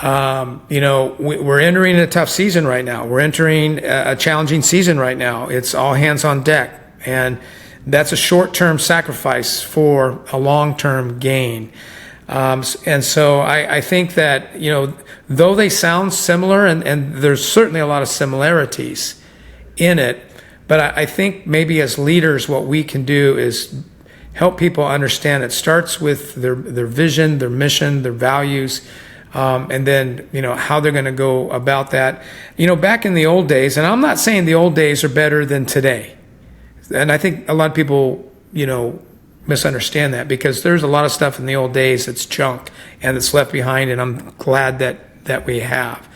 we're entering a tough season right now. We're entering a challenging season right now. It's all hands on deck. And that's a short-term sacrifice for a long-term gain. And so I think that, though they sound similar, and there's certainly a lot of similarities in it, but I think maybe as leaders, what we can do is help people understand it starts with their vision, their mission, their values, and then, how they're going to go about that. Back in the old days, and I'm not saying the old days are better than today. And I think a lot of people, misunderstand that, because there's a lot of stuff in the old days that's junk and that's left behind, and I'm glad that we have.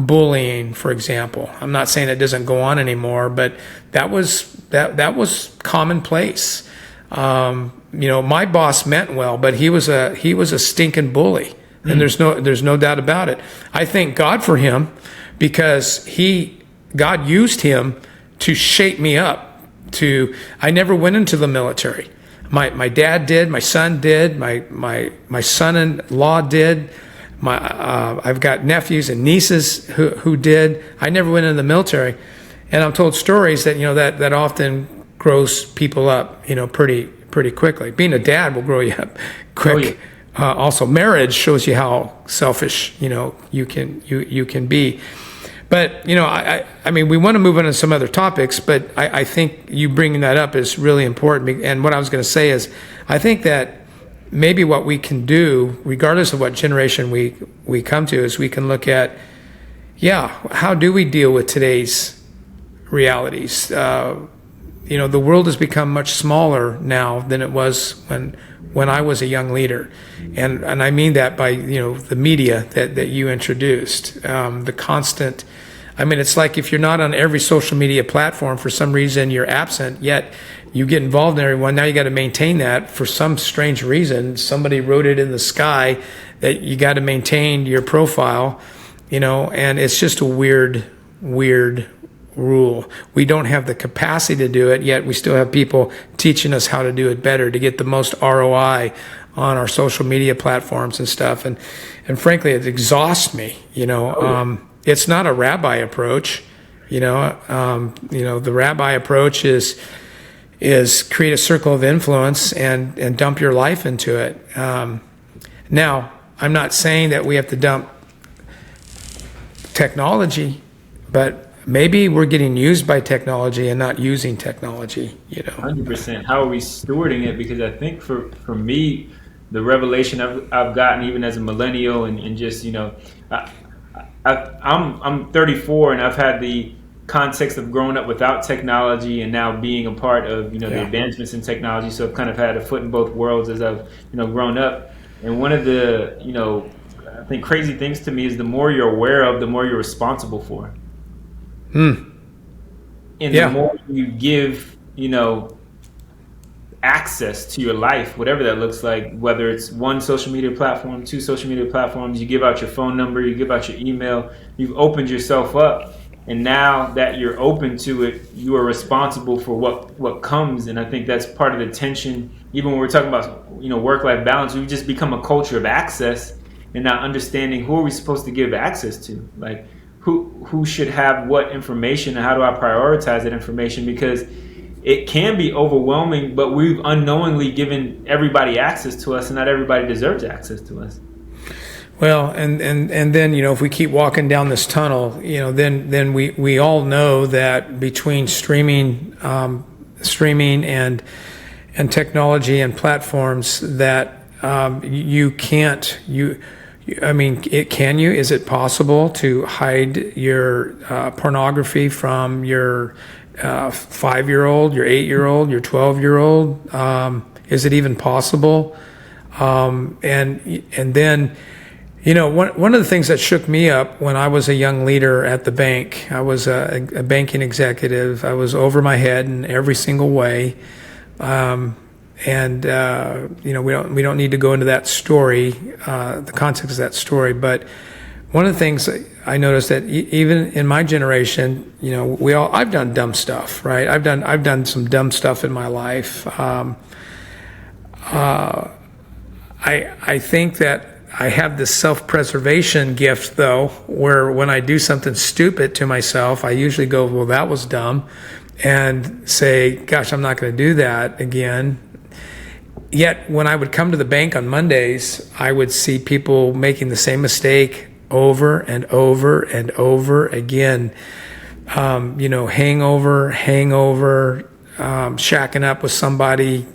Bullying, for example. I'm not saying it doesn't go on anymore, but that was commonplace. My boss meant well, but he was a stinking bully, and there's no doubt about it. I thank God for him, because God used him to shape me up. I never went into the military. My dad did. My son did. My son-in-law did. I've got nephews and nieces who did. I never went into the military, and I'm told stories that that often grows people up pretty quickly. Being a dad will grow you up quick. Oh, yeah. Also, marriage shows you how selfish you can be. But, we want to move on to some other topics, but I think you bringing that up is really important. And what I was going to say is, I think that maybe what we can do, regardless of what generation we come to, is we can look at, how do we deal with today's realities? The world has become much smaller now than it was when I was a young leader. And I mean that by, the media that you introduced, the constant. It's like if you're not on every social media platform, for some reason you're absent, yet you get involved in everyone. Now you got to maintain that for some strange reason. Somebody wrote it in the sky that you got to maintain your profile, and it's just a weird rule. We don't have the capacity to do it, yet we still have people teaching us how to do it better, to get the most ROI on our social media platforms and stuff. And frankly, it exhausts me. It's not a rabbi approach. The rabbi approach is create a circle of influence and dump your life into it. Now, I'm not saying that we have to dump technology, but maybe we're getting used by technology and not using technology. 100%. How are we stewarding it? Because I think for me, the revelation I've gotten, even as a millennial, and just I'm 34, and I've had the context of growing up without technology and now being a part of the advancements in technology. So I've kind of had a foot in both worlds as I've grown up. And one of the I think crazy things to me is the more you're aware of, the more you're responsible for. And the more you give access to your life, whatever that looks like, whether it's one social media platform, two social media platforms, you give out your phone number, you give out your email, you've opened yourself up. And now that you're open to it, you are responsible for what comes. And I think that's part of the tension. Even when we're talking about work-life balance, we've just become a culture of access and not understanding who are we supposed to give access to. Like who should have what information, and how do I prioritize that information? Because it can be overwhelming, but we've unknowingly given everybody access to us, and not everybody deserves access to us. Well, and then if we keep walking down this tunnel, then we all know that between streaming and technology and platforms, that you can't is it possible to hide your pornography from your 5-year-old, your 8-year-old, your 12-year-old? Is it even possible? And then One of the things that shook me up when I was a young leader at the bank, I was a banking executive. I was over my head in every single way. We don't need to go into that story, the context of that story. But one of the things I noticed that even in my generation, I've done dumb stuff, right? I've done some dumb stuff in my life. I think that I have this self-preservation gift, though, where when I do something stupid to myself, I usually go, well, that was dumb, and say, gosh, I'm not going to do that again. Yet when I would come to the bank on Mondays, I would see people making the same mistake over and over and over again. Hangover, shacking up with somebody,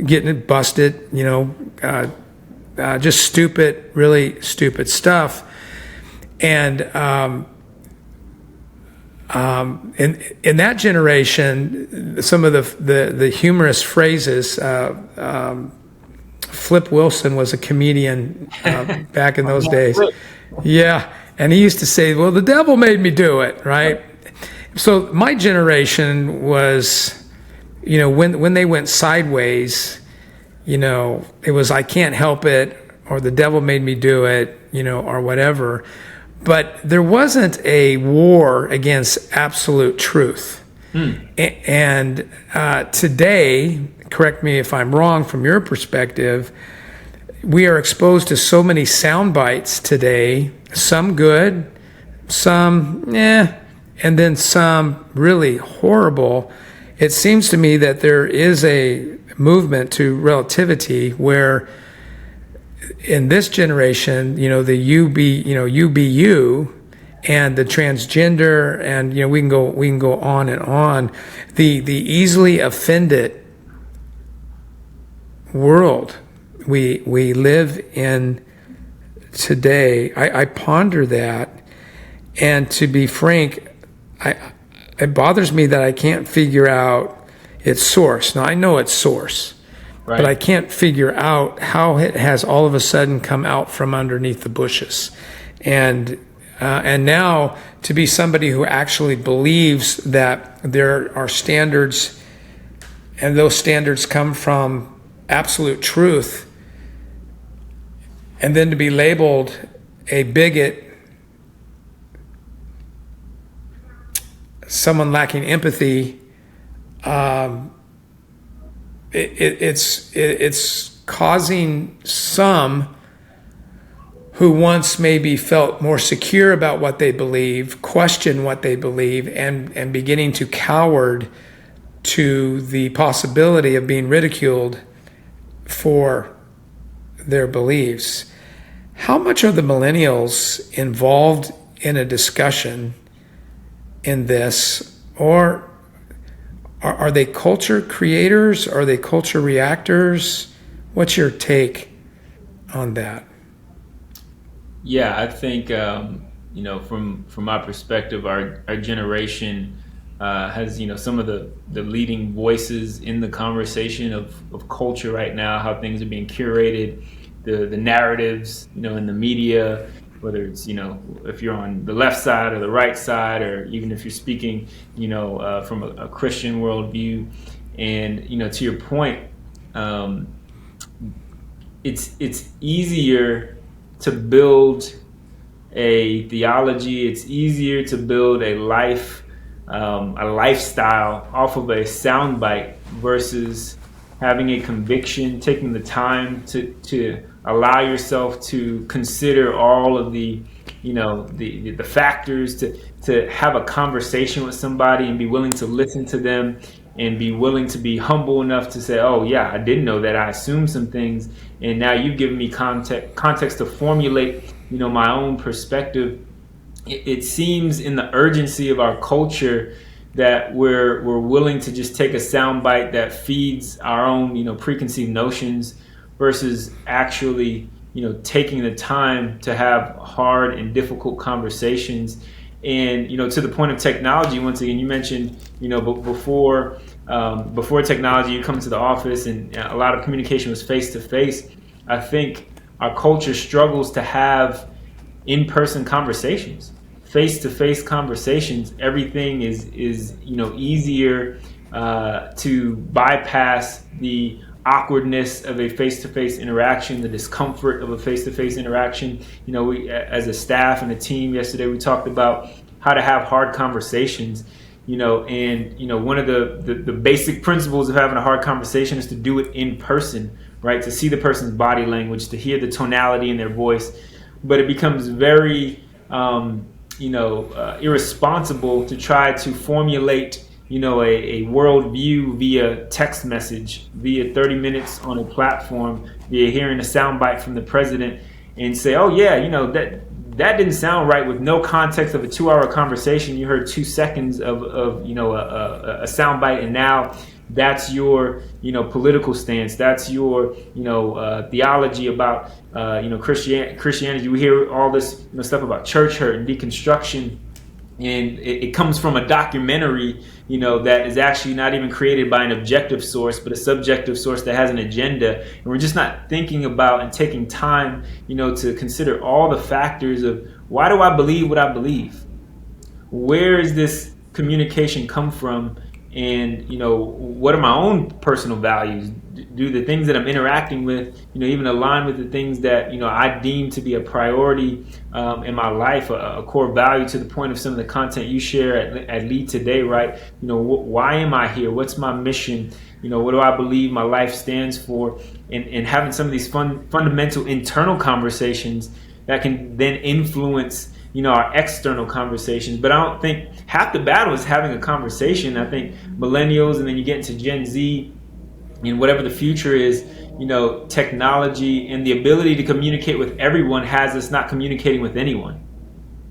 getting it busted, just stupid, really stupid stuff. And in that generation, some of the humorous phrases, Flip Wilson was a comedian back in those days. Yeah, and he used to say, well, the devil made me do it, right? So my generation was, when they went sideways, it was, I can't help it, or the devil made me do it, or whatever. But there wasn't a war against absolute truth. And today, correct me if I'm wrong from your perspective, we are exposed to so many sound bites today, some good, some and then some really horrible. It seems to me that there is a movement to relativity where in this generation, the you be you, and the transgender, and we can go on and on. The easily offended world we live in today. I ponder that, and to be frank, it bothers me that I can't figure out its source. Now I know its source. Right. But I can't figure out how it has all of a sudden come out from underneath the bushes. And now to be somebody who actually believes that there are standards, and those standards come from absolute truth, and then to be labeled a bigot, someone lacking empathy, it's causing some who once maybe felt more secure about what they believe, question what they believe, and beginning to coward to the possibility of being ridiculed for their beliefs. How much are the millennials involved in a discussion in this, or are they culture creators? Are they culture reactors? What's your take on that? Yeah, I think from my perspective, our generation has some of the leading voices in the conversation of culture right now. How things are being curated, the narratives in the media, whether it's if you're on the left side or the right side, or even if you're speaking from a Christian worldview. And to your point, it's easier to build a theology. It's easier to build a lifestyle off of a soundbite versus having a conviction, taking the time to allow yourself to consider all of the factors, to have a conversation with somebody and be willing to listen to them, and be willing to be humble enough to say, oh yeah, I didn't know that, I assumed some things, and now you've given me context to formulate my own perspective. It seems in the urgency of our culture that we're willing to just take a soundbite that feeds our own preconceived notions, versus actually taking the time to have hard and difficult conversations. And to the point of technology, once again, you mentioned before technology, you come to the office and a lot of communication was face to face. I think our culture struggles to have in-person conversations, face-to-face conversations. Everything is easier to bypass the awkwardness of a face-to-face interaction, the discomfort of a face-to-face interaction. We, as a staff and a team yesterday, we talked about how to have hard conversations. One of the basic principles of having a hard conversation is to do it in person, right? To see the person's body language, to hear the tonality in their voice. But it becomes very, irresponsible to try to formulate, a worldview via text message, via 30 minutes on a platform, via hearing a soundbite from the president, and say, oh yeah, that didn't sound right, with no context of a 2-hour conversation. You heard 2 seconds of a soundbite, and now that's your political stance. That's your theology about Christianity. We hear all this stuff about church hurt and deconstruction, and it comes from a documentary that is actually not even created by an objective source, but a subjective source that has an agenda. And we're just not thinking about and taking time to consider all the factors of, why do I believe what I believe? Where is this communication come from? And what are my own personal values? Do the things that I'm interacting with even align with the things that I deem to be a priority in my life, a core value, to the point of some of the content you share at Lead Today, right? Why am I here? What's my mission? What do I believe my life stands for? And having some of these fundamental internal conversations that can then influence our external conversations. But I don't think half the battle is having a conversation. I think millennials, and then you get into Gen Z, and whatever the future is, technology and the ability to communicate with everyone has us not communicating with anyone,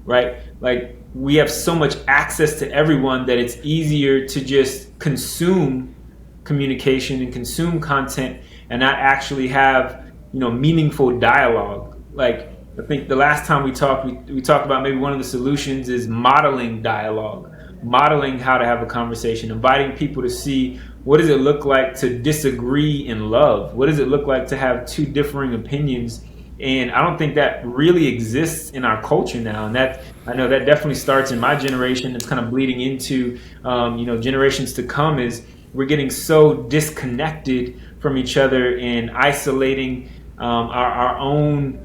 right? Like, we have so much access to everyone that it's easier to just consume communication and consume content and not actually have, meaningful dialogue. Like, I think the last time we talked about maybe one of the solutions is modeling dialogue, modeling how to have a conversation, inviting people to see, what does it look like to disagree in love? What does it look like to have two differing opinions? And I don't think that really exists in our culture now. And that, I know that definitely starts in my generation. It's kind of bleeding into, generations to come, is we're getting so disconnected from each other and isolating our own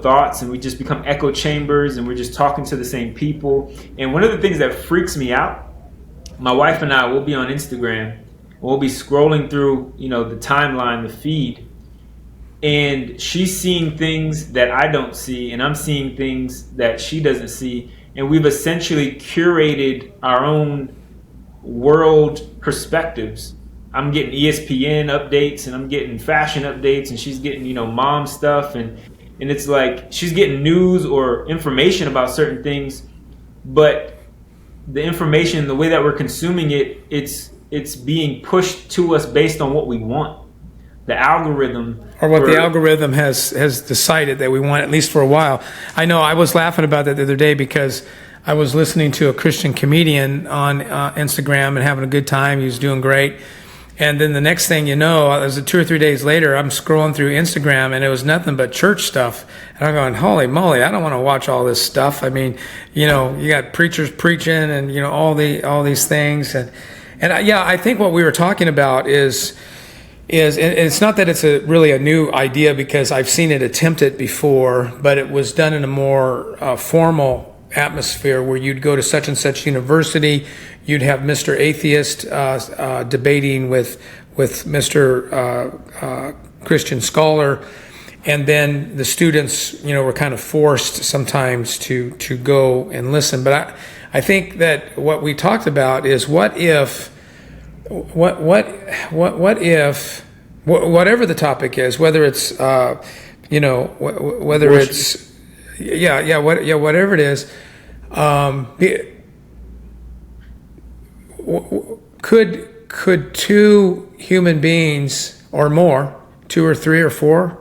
thoughts, and we just become echo chambers, and we're just talking to the same people. And one of the things that freaks me out, my wife and I will be on Instagram, and we'll be scrolling through the timeline, the feed, and she's seeing things that I don't see, and I'm seeing things that she doesn't see, and we've essentially curated our own world perspectives. I'm getting ESPN updates, and I'm getting fashion updates, and she's getting mom stuff, and it's like she's getting news or information about certain things, but the information, the way that we're consuming it, it's being pushed to us based on what we want. The algorithm, or what the algorithm has decided that we want, at least for a while. I know I was laughing about that the other day because I was listening to a Christian comedian on Instagram and having a good time. He was doing great. And then the next thing you know, it was 2 or 3 days later, I'm scrolling through Instagram and it was nothing but church stuff. And I'm going, holy moly, I don't want to watch all this stuff. I mean, you got preachers preaching and, all these things. And I think what we were talking about is, and it's not that it's really a new idea, because I've seen it attempted before, but it was done in a more formal atmosphere where you'd go to such and such university, you'd have Mr. Atheist debating with Mr. Christian Scholar, and then the students, were kind of forced sometimes to go and listen. But I think that what we talked about is what if whatever the topic is, whether it's whether it's whatever it is, could two human beings or more, 2 or 3 or 4,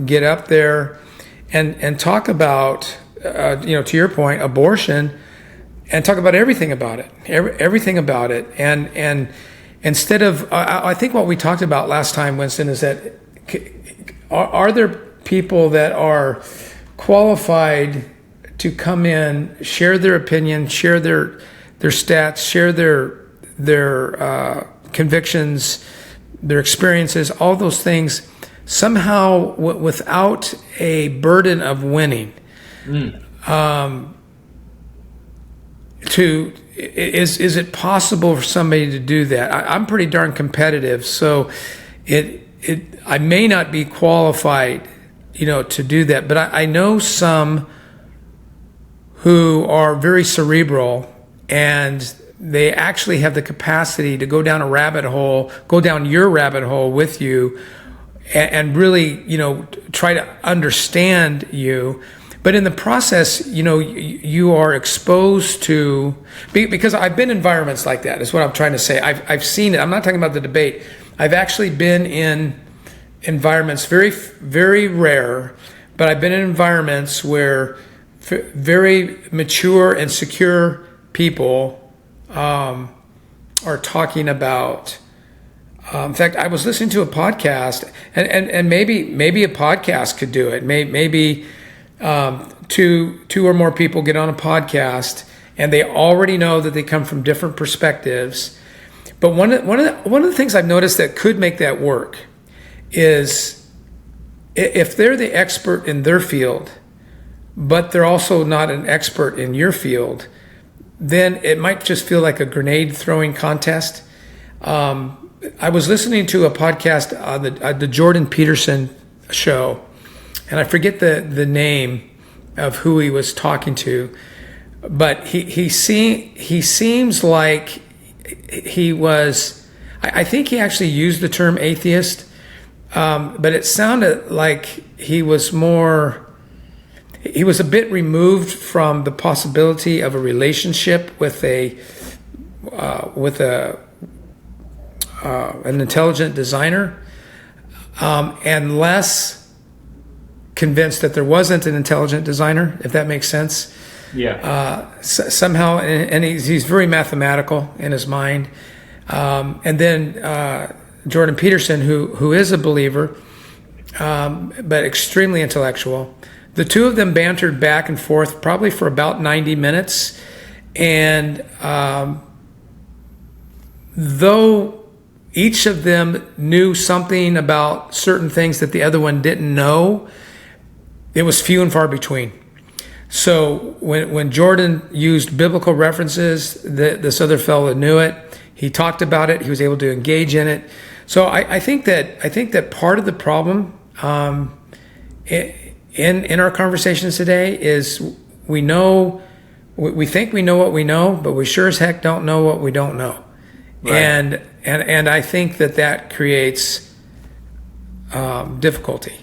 get up there and talk about, to your point, abortion, and talk about everything about it, everything about it, and instead of, I think what we talked about last time, Winston, is that are there people that are qualified to come in, share their opinion, share their stats, share their convictions, their experiences, all those things, somehow without a burden of winning. Is it possible for somebody to do that? I'm pretty darn competitive, so I may not be qualified, to do that. But I know some who are very cerebral, and they actually have the capacity to go down your rabbit hole with you, and really, try to understand you. But in the process, you are exposed to, because I've been in environments like that, is what I'm trying to say. I've seen it. I'm not talking about the debate. I've actually been in environments, very, very rare, but I've been in environments where very mature and secure people are talking about. In fact, I was listening to a podcast, and maybe a podcast could do it. Maybe two or more people get on a podcast, and they already know that they come from different perspectives. But one of the things I've noticed that could make that work is if they're the expert in their field, but they're also not an expert in your field, then it might just feel like a grenade throwing contest. I was listening to a podcast on the Jordan Peterson show, and I forget the name of who he was talking to, but he seems like he was. I think he actually used the term atheist, but it sounded like he was more. He was a bit removed from the possibility of a relationship with an intelligent designer, and less convinced that there wasn't an intelligent designer, if that makes sense. Yeah. Somehow, and he's very mathematical in his mind. And then Jordan Peterson, who is a believer, but extremely intellectual. The two of them bantered back and forth probably for about 90 minutes. And though each of them knew something about certain things that the other one didn't know, it was few and far between. So when Jordan used biblical references, this other fellow knew it. He talked about it. He was able to engage in it. So I think that part of the problem in our conversations today is we think we know what we know, but we sure as heck don't know what we don't know. Right. And I think that creates difficulty,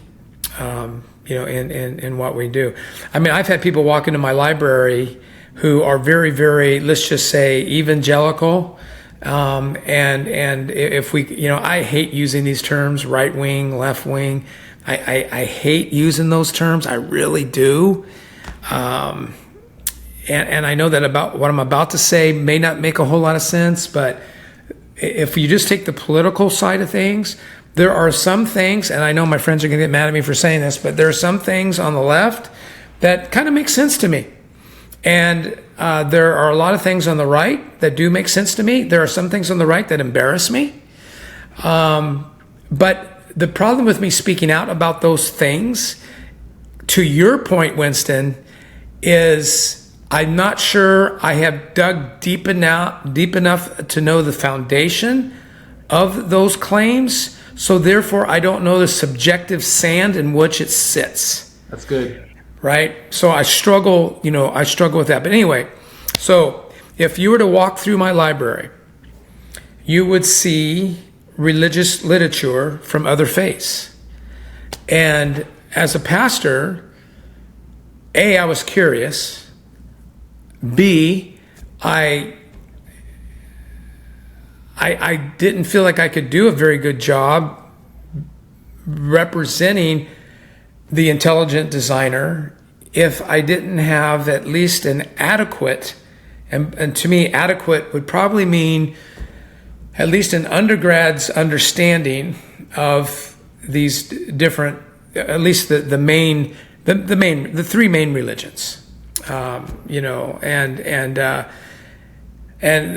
in what we do. I mean, I've had people walk into my library who are very, very, let's just say, evangelical. And if we, I hate using these terms, right wing, left wing. I hate using those terms. I really do. And I know that about what I'm about to say may not make a whole lot of sense, but if you just take the political side of things, there are some things, and I know my friends are going to get mad at me for saying this, but there are some things on the left that kind of make sense to me. And there are a lot of things on the right that do make sense to me. There are some things on the right that embarrass me. But the problem with me speaking out about those things, to your point, Winston, is I'm not sure I have dug deep enough to know the foundation of those claims. So therefore, I don't know the subjective sand in which it sits. That's good. Right? So I struggle with that. But anyway, so if you were to walk through my library, you would see religious literature from other faiths. And as a pastor, A, I was curious. B, I didn't feel like I could do a very good job representing the intelligent designer if I didn't have at least an adequate, and to me, adequate would probably mean at least an undergrad's understanding of these different at least the three main religions. And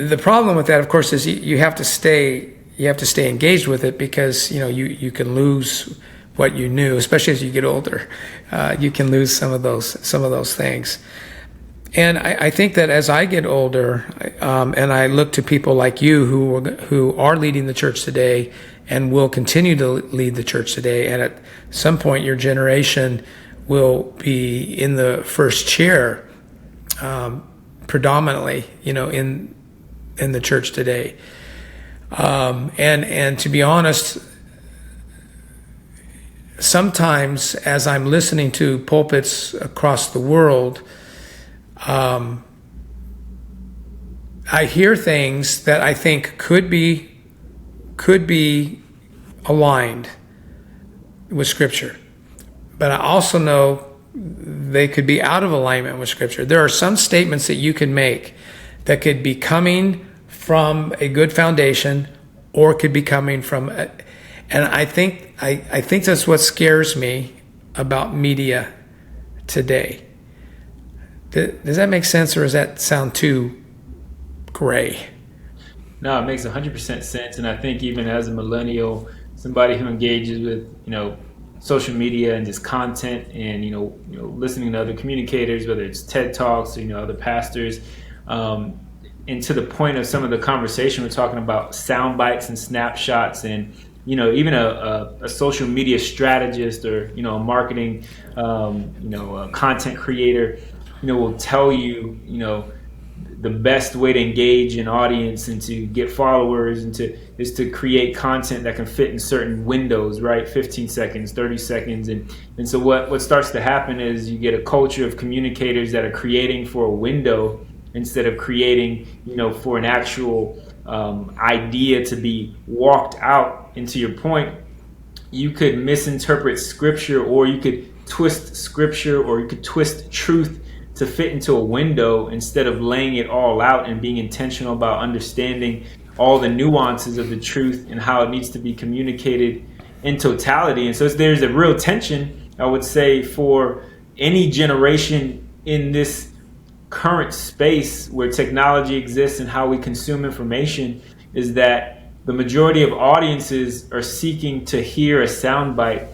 the problem with that, of course, is you have to stay engaged with it, because you can lose what you knew, especially as you get older. You can lose some of those things. And I think that as I get older, and I look to people like you who are leading the church today and will continue to lead the church today, and at some point your generation will be in the first chair, predominantly, in the church today. And to be honest, sometimes as I'm listening to pulpits across the world, I hear things that I think could be aligned with Scripture, but I also know they could be out of alignment with Scripture. There are some statements that you can make that could be coming from a good foundation, or could be coming from, and I think that's what scares me about media today. Does that make sense, or does that sound too gray? No, it makes 100% sense, and I think even as a millennial, somebody who engages with social media and just content, and listening to other communicators, whether it's TED Talks or other pastors, and to the point of some of the conversation, we're talking about sound bites and snapshots, and even a social media strategist, or a marketing a content creator will tell you the best way to engage an audience and to get followers is to create content that can fit in certain windows, right? 15 seconds, 30 seconds. And so what starts to happen is you get a culture of communicators that are creating for a window instead of creating, for an actual idea to be walked out. And to your point, you could misinterpret Scripture, or you could twist Scripture, or you could twist truth to fit into a window, instead of laying it all out and being intentional about understanding all the nuances of the truth and how it needs to be communicated in totality. And so there's a real tension, I would say, for any generation in this current space where technology exists and how we consume information, is that the majority of audiences are seeking to hear a soundbite,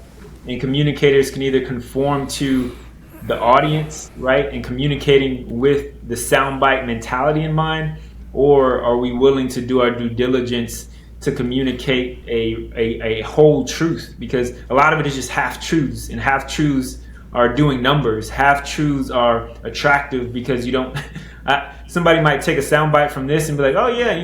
and communicators can either conform to the audience, right, and communicating with the soundbite mentality in mind, or are we willing to do our due diligence to communicate a whole truth? Because a lot of it is just half truths, and half truths are doing numbers. Half truths are attractive because you don't. Somebody might take a soundbite from this and be like, "Oh yeah,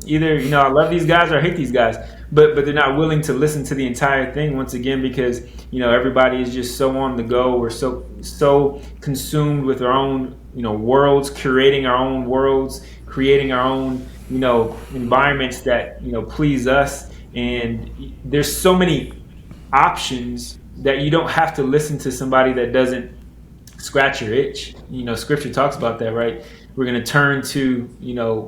either I love these guys or I hate these guys," but they're not willing to listen to the entire thing. Once again, because everybody is just so on the go. We're so consumed with our own worlds, curating our own worlds, creating our own environments that please us. And there's so many options that you don't have to listen to somebody that doesn't scratch your itch. Scripture talks about that, right? We're going to turn to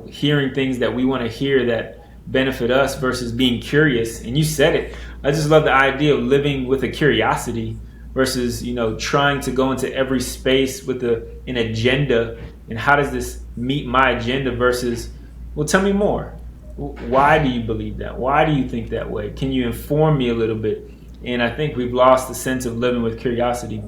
hearing things that we want to hear that benefit us, versus being curious. And you said it. I just love the idea of living with a curiosity versus trying to go into every space with an agenda. And how does this meet my agenda? Versus, well, tell me more. Why do you believe that? Why do you think that way? Can you inform me a little bit? And I think we've lost the sense of living with curiosity.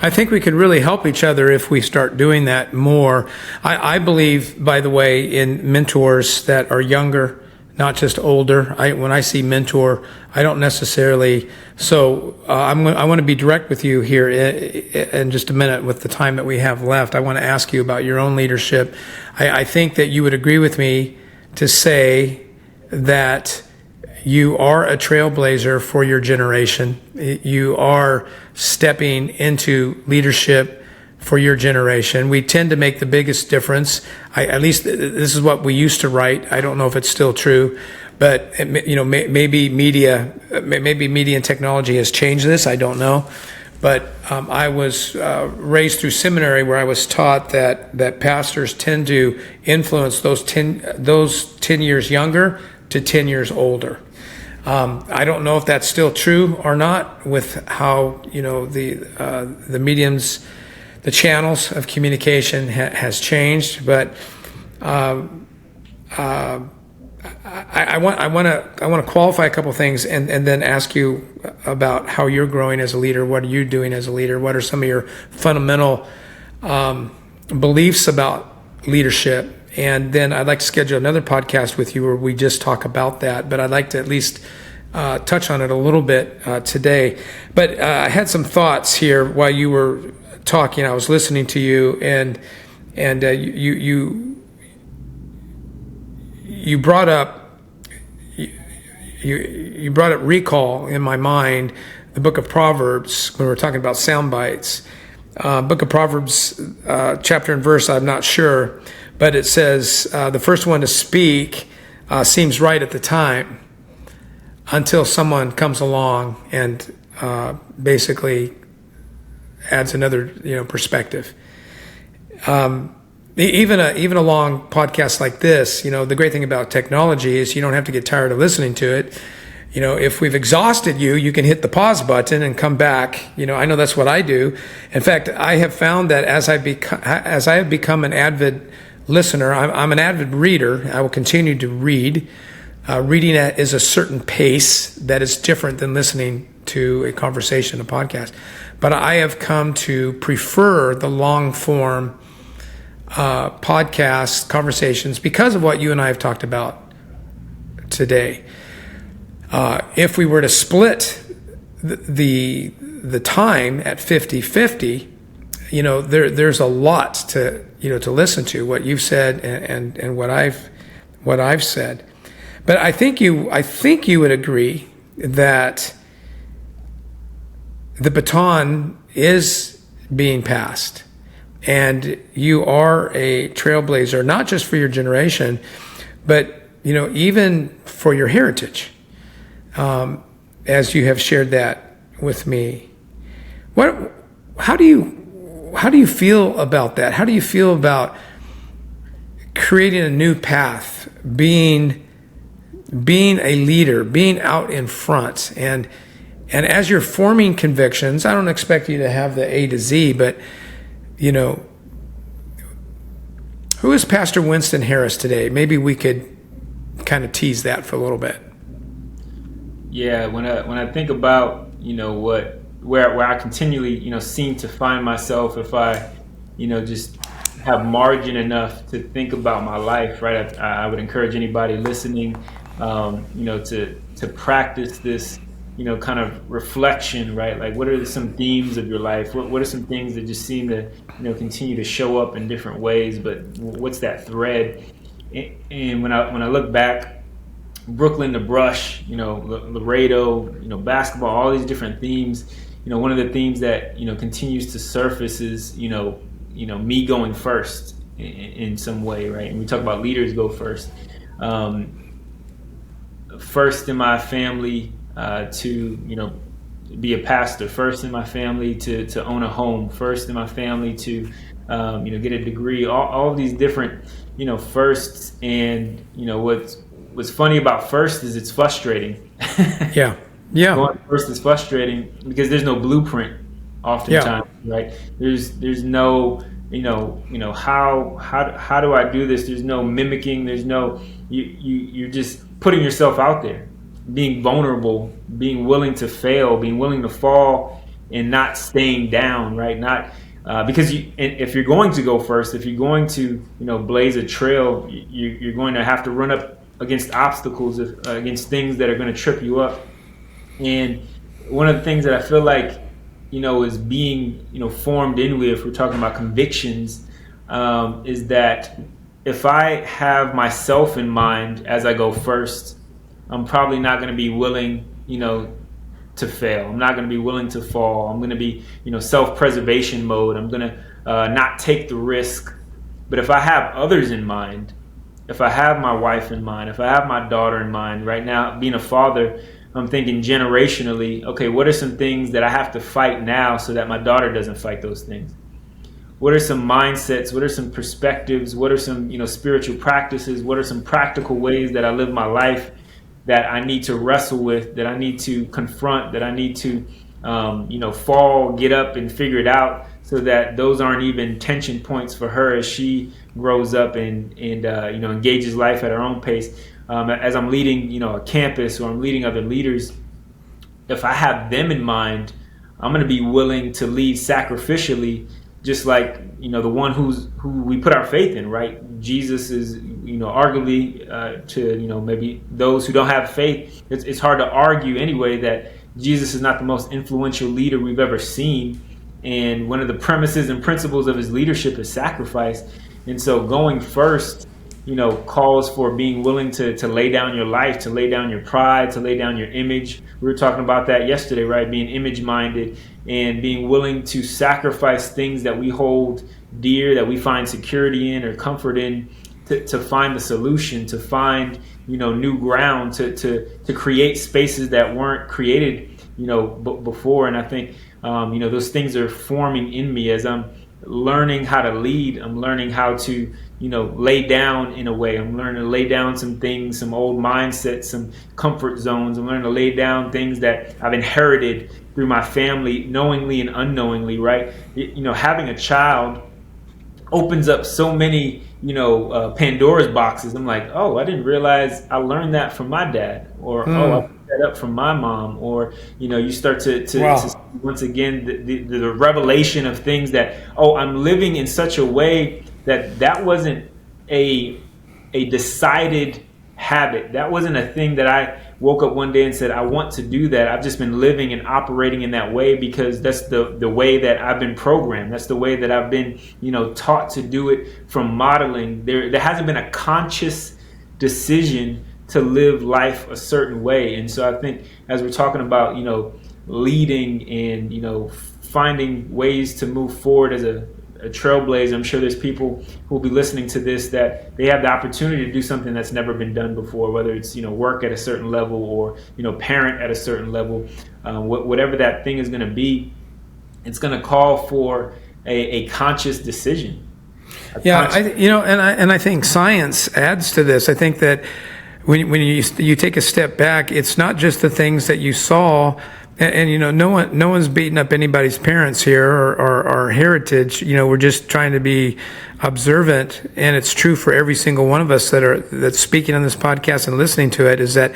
I think we could really help each other if we start doing that more. I believe, by the way, in mentors that are younger, not just older. When I see mentor, I don't necessarily. So I want to be direct with you here in just a minute with the time that we have left. I want to ask you about your own leadership. I think that you would agree with me to say that you are a trailblazer for your generation. You are stepping into leadership for your generation. We tend to make the biggest difference. At least this is what we used to write. I don't know if it's still true, but maybe media and technology has changed this. I don't know. But I was raised through seminary where I was taught that pastors tend to influence those 10 years younger to 10 years older. I don't know if that's still true or not with how, the mediums, the channels of communication has changed, but I want to qualify a couple things and then ask you about how you're growing as a leader. What are you doing as a leader? What are some of your fundamental beliefs about leadership? And then I'd like to schedule another podcast with you where we just talk about that. But I'd like to at least touch on it a little bit today. But I had some thoughts here while you were talking. I was listening to you, and you brought up you brought up recall in my mind the book of Proverbs when we were talking about sound bites. Book of Proverbs, chapter and verse, I'm not sure, but it says the first one to speak seems right at the time until someone comes along and basically adds another perspective. Even a long podcast like this, the great thing about technology is you don't have to get tired of listening to it. If we've exhausted you, you can hit the pause button and come back. I know that's what I do. In fact, I have found that as I have become an avid listener, I'm an avid reader. I will continue to read. Reading at is a certain pace that is different than listening to a conversation, a podcast. But I have come to prefer the long form podcast conversations because of what you and I have talked about today. If we were to split the time at 50-50, there's a lot to listen to what you've said and what I've said. But I think you would agree that the baton is being passed. And you are a trailblazer, not just for your generation, but even for your heritage, as you have shared that with me. How do you feel about that? How do you feel about creating a new path, being a leader, being out in front, and as you're forming convictions? I don't expect you to have the A to Z, but who is Pastor Winston Harris today? Maybe we could kind of tease that for a little bit. Yeah, when I think about where I continually seem to find myself, if I just have margin enough to think about my life, right? I would encourage anybody listening, to practice this kind of reflection, right? Like, what are some themes of your life? What are some things that just seem to, continue to show up in different ways? But what's that thread? And when I look back, Brooklyn to Brush, Laredo, basketball, all these different themes. One of the themes that continues to surface is me going first in some way, right? And we talk about leaders go first. First in my family. To be a pastor, first in my family to own a home, first in my family to get a degree, all of these different firsts. And what's funny about first is it's frustrating. yeah Going first is frustrating because there's no blueprint oftentimes. Right? There's no how do I do this? There's no mimicking, there's no you're just putting yourself out there, being vulnerable, being willing to fail, being willing to fall, and not staying down, right? Not because if you're going to go first, if you're going to blaze a trail, you're going to have to run up against obstacles, against things that are going to trip you up. And one of the things that I feel like is being formed in me, if we're talking about convictions, is that if I have myself in mind as I go first, I'm probably not going to be willing, to fail. I'm not going to be willing to fall. I'm going to be, self-preservation mode. I'm going to not take the risk. But if I have others in mind, if I have my wife in mind, if I have my daughter in mind, right now, being a father, I'm thinking generationally, okay, what are some things that I have to fight now so that my daughter doesn't fight those things? What are some mindsets? What are some perspectives? What are some, spiritual practices? What are some practical ways that I live my life that I need to wrestle with, that I need to confront, that I need to, fall, get up and figure it out, so that those aren't even tension points for her as she grows up and engages life at her own pace. As I'm leading, a campus, or I'm leading other leaders, if I have them in mind, I'm going to be willing to lead sacrificially, just like, the one who we put our faith in, right? Jesus is, arguably to, maybe those who don't have faith, it's hard to argue anyway that Jesus is not the most influential leader we've ever seen. And one of the premises and principles of his leadership is sacrifice. And so going first, calls for being willing to lay down your life, to lay down your pride, to lay down your image. We were talking about that yesterday, right? Being image minded and being willing to sacrifice things that we hold dear, that we find security in or comfort in, to find the solution, to find, new ground, to create spaces that weren't created, before. And I think, those things are forming in me as I'm learning how to lead. I'm learning how to, lay down in a way. I'm learning to lay down some things, some old mindsets, some comfort zones. I'm learning to lay down things that I've inherited through my family, knowingly and unknowingly, right? Having a child opens up so many, Pandora's boxes. I'm like, oh, I didn't realize I learned that from my dad, or oh, I picked that up from my mom, or you start to once again the revelation of things that, oh, I'm living in such a way that wasn't a decided habit. That wasn't a thing that I woke up one day and said, I want to do that. I've just been living and operating in that way because that's the way that I've been programmed. That's the way that I've been, taught to do it from modeling. There hasn't been a conscious decision to live life a certain way. And so I think as we're talking about, leading and, finding ways to move forward as a trailblazer, I'm sure there's people who will be listening to this that they have the opportunity to do something that's never been done before, whether it's, work at a certain level or, parent at a certain level, whatever that thing is going to be, it's going to call for a conscious decision. I think science adds to this. I think that when you take a step back, it's not just the things that you saw. And no one's beating up anybody's parents here or heritage. We're just trying to be observant, and it's true for every single one of us that's speaking on this podcast and listening to it. Is that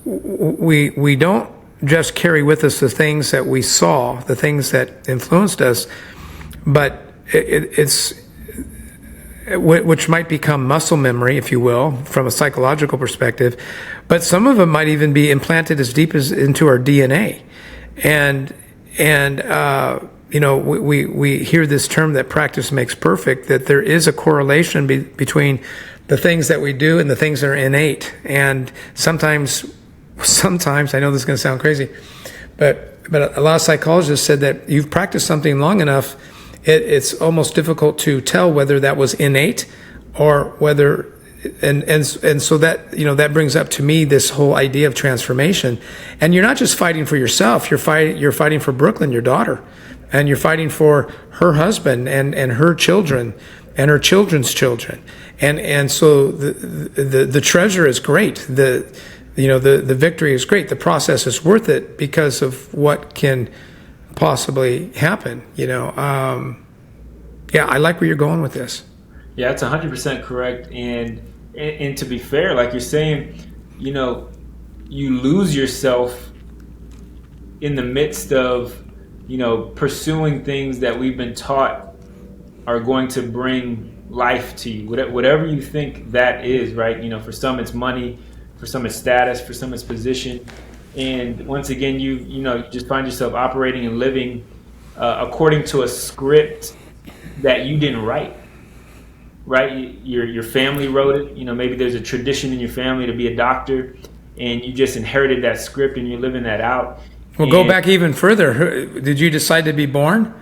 we don't just carry with us the things that we saw, the things that influenced us, but it's which might become muscle memory, if you will, from a psychological perspective, but some of them might even be implanted as deep as into our DNA. And we hear this term that practice makes perfect, that there is a correlation between the things that we do and the things that are innate. And sometimes I know this is going to sound crazy, but a lot of psychologists said that you've practiced something long enough, it's almost difficult to tell whether that was innate or whether, and so that, that brings up to me this whole idea of transformation. And you're not just fighting for yourself, you're fighting for Brooklyn, your daughter, and you're fighting for her husband and her children and her children's children. And so the treasure is great. The victory is great. The process is worth it because of what can possibly happen. I like where you're going with this. Yeah, it's 100% correct. And to be fair, like you're saying, you lose yourself in the midst of, pursuing things that we've been taught are going to bring life to you. Whatever you think that is, right? For some it's money, for some it's status, for some it's position. And once again, you just find yourself operating and living according to a script that you didn't write, right? Your family wrote it. Maybe there's a tradition in your family to be a doctor, and you just inherited that script and you're living that out. Well, go back even further. Did you decide to be born?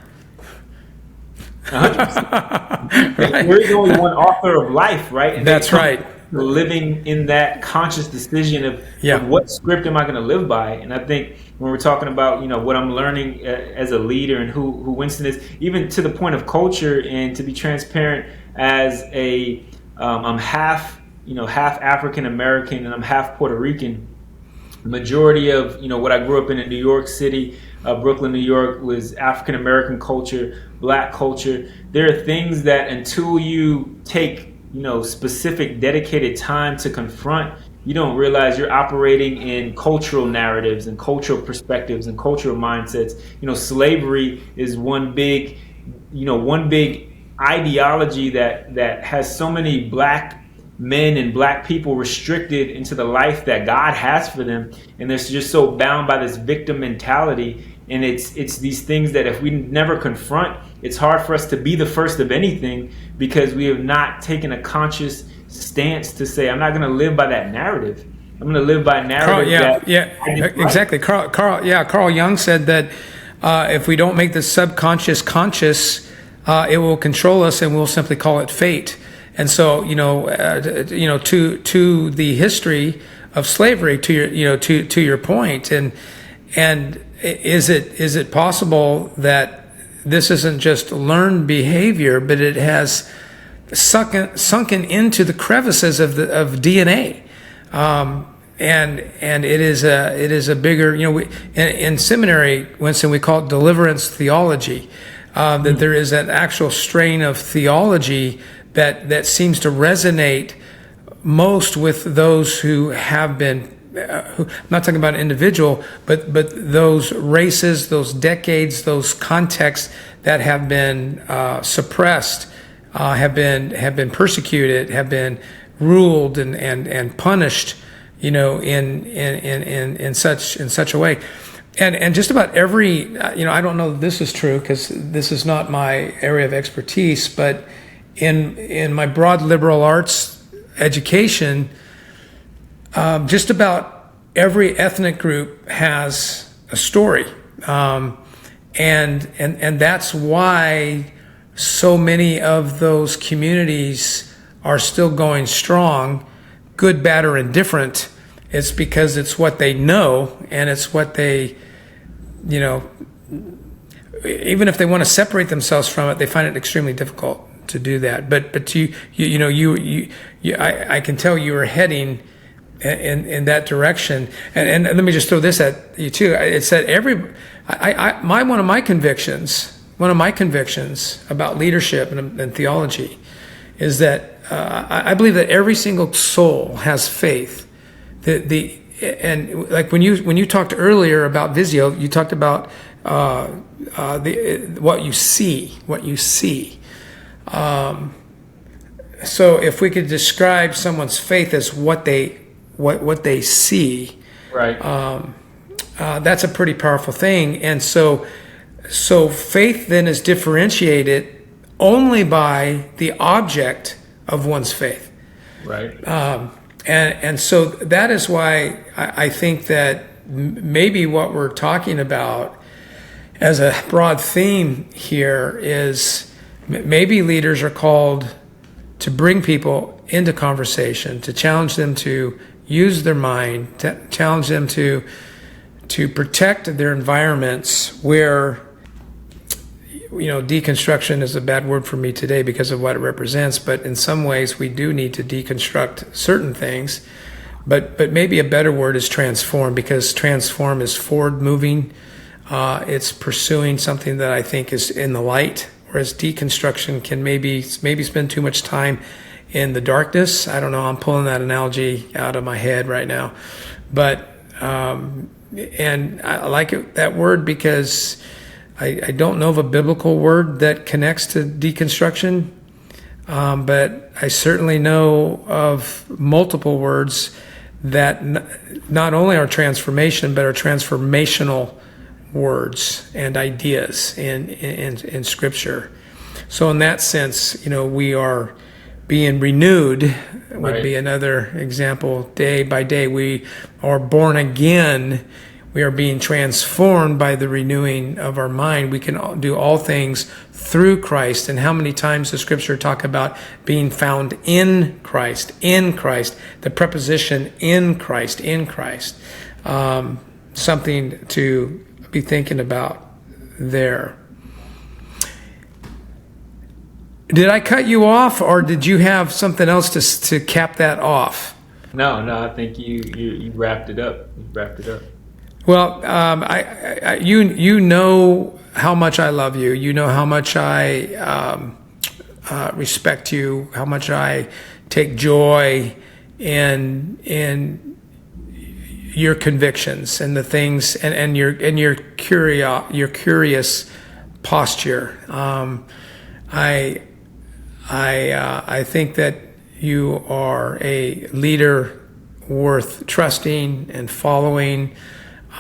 100%. Right. We're only one author of life, right? And that's right. Living in that conscious decision of what script am I going to live by. And I think when we're talking about what I'm learning as a leader and who Winston is, even to the point of culture, and to be transparent, as I'm half half African American and I'm half Puerto Rican. The majority of what I grew up in New York City, Brooklyn, New York, was African American culture, Black culture. There are things that until you take specific dedicated time to confront, you don't realize you're operating in cultural narratives and cultural perspectives and cultural mindsets. Slavery is one big ideology that has so many Black men and Black people restricted into the life that God has for them, and they're just so bound by this victim mentality. And it's these things that if we never confront, it's hard for us to be the first of anything, because we have not taken a conscious stance to say, I'm not going to live by that narrative. I'm going to live by a narrative. Exactly. Carl Jung said that if we don't make the subconscious conscious, it will control us, and we'll simply call it fate. And so, to the history of slavery, to your point, and is it possible that this isn't just learned behavior, but it has sunken into the crevices of DNA, and it is a bigger, in seminary, Winston, we call it deliverance theology, that there is an actual strain of theology that seems to resonate most with those who have been, I'm not talking about an individual, but those races, those decades, those contexts that have been suppressed, have been persecuted, have been ruled and punished, in such a way. And just about every, I don't know if this is true because this is not my area of expertise, but in my broad liberal arts education, just about every ethnic group has a story, and that's why so many of those communities are still going strong, good, bad, or indifferent. It's because it's what they know, and it's what they, even if they want to separate themselves from it, they find it extremely difficult to do that. But I can tell you are heading in that direction. And let me just throw this at you too. It said one of my convictions about leadership and theology is that I believe that every single soul has faith. And like when you talked earlier about Visio, you talked about what you see. So if we could describe someone's faith as what they see, right? That's a pretty powerful thing. And so faith then is differentiated only by the object of one's faith, right? And so that is why I think that maybe what we're talking about as a broad theme here is maybe leaders are called to bring people into conversation, to challenge them to use their mind, to challenge them to protect their environments where, deconstruction is a bad word for me today because of what it represents, but in some ways we do need to deconstruct certain things. But maybe a better word is transform, because transform is forward moving. It's pursuing something that I think is in the light, whereas deconstruction can maybe spend too much time in the darkness. I don't know. I'm pulling that analogy out of my head right now, but and I like that word because I don't know of a biblical word that connects to deconstruction, but I certainly know of multiple words that not only are transformation, but are transformational words and ideas in Scripture. So in that sense, we are being renewed, would be another example. Day by day, we are born again. We are being transformed by the renewing of our mind. We can do all things through Christ. And how many times does Scripture talk about being found in Christ, the preposition in Christ, something to be thinking about there. Did I cut you off, or did you have something else to cap that off? No, I think you wrapped it up. You wrapped it up. Well, you know how much I love you. You know how much I respect you. How much I take joy in your convictions and the things and your curious posture. I think that you are a leader worth trusting and following.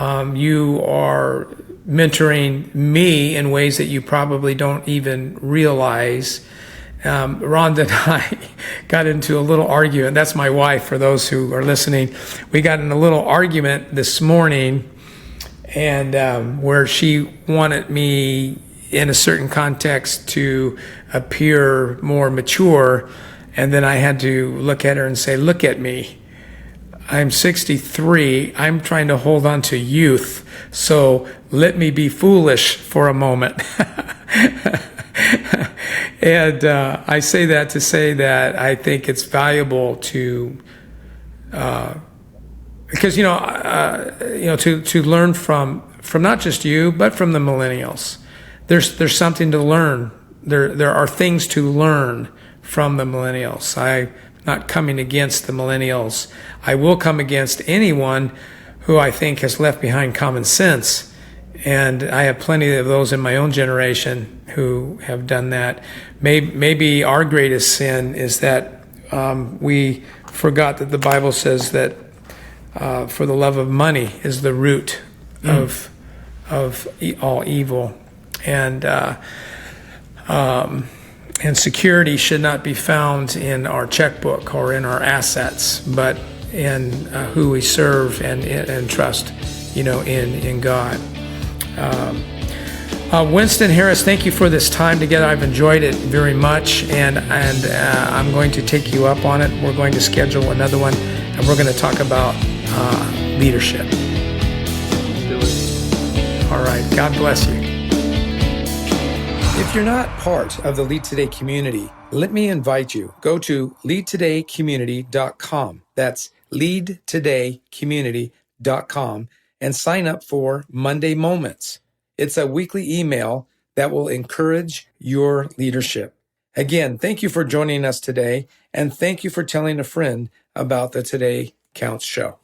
You are mentoring me in ways that you probably don't even realize. Rhonda and I got into a little argument. That's my wife, for those who are listening. We got in a little argument this morning, and where she wanted me in a certain context to appear more mature, and then I had to look at her and say, look at me. I'm 63. I'm trying to hold on to youth, so let me be foolish for a moment. And I say that to say that I think it's valuable to, because to learn from not just you, but from the millennials. There's something to learn. There are things to learn from the millennials. I'm not coming against the millennials. I will come against anyone who I think has left behind common sense. And I have plenty of those in my own generation who have done that. Maybe our greatest sin is that we forgot that the Bible says that for the love of money is the root of all evil. And security should not be found in our checkbook or in our assets, but in who we serve and trust, in God. Winston Harris, thank you for this time together. I've enjoyed it very much, and I'm going to take you up on it. We're going to schedule another one, and we're going to talk about leadership. All right. God bless you. If you're not part of the Lead Today community, let me invite you. Go to leadtodaycommunity.com. That's leadtodaycommunity.com and sign up for Monday Moments. It's a weekly email that will encourage your leadership. Again, thank you for joining us today, and thank you for telling a friend about the Today Counts show.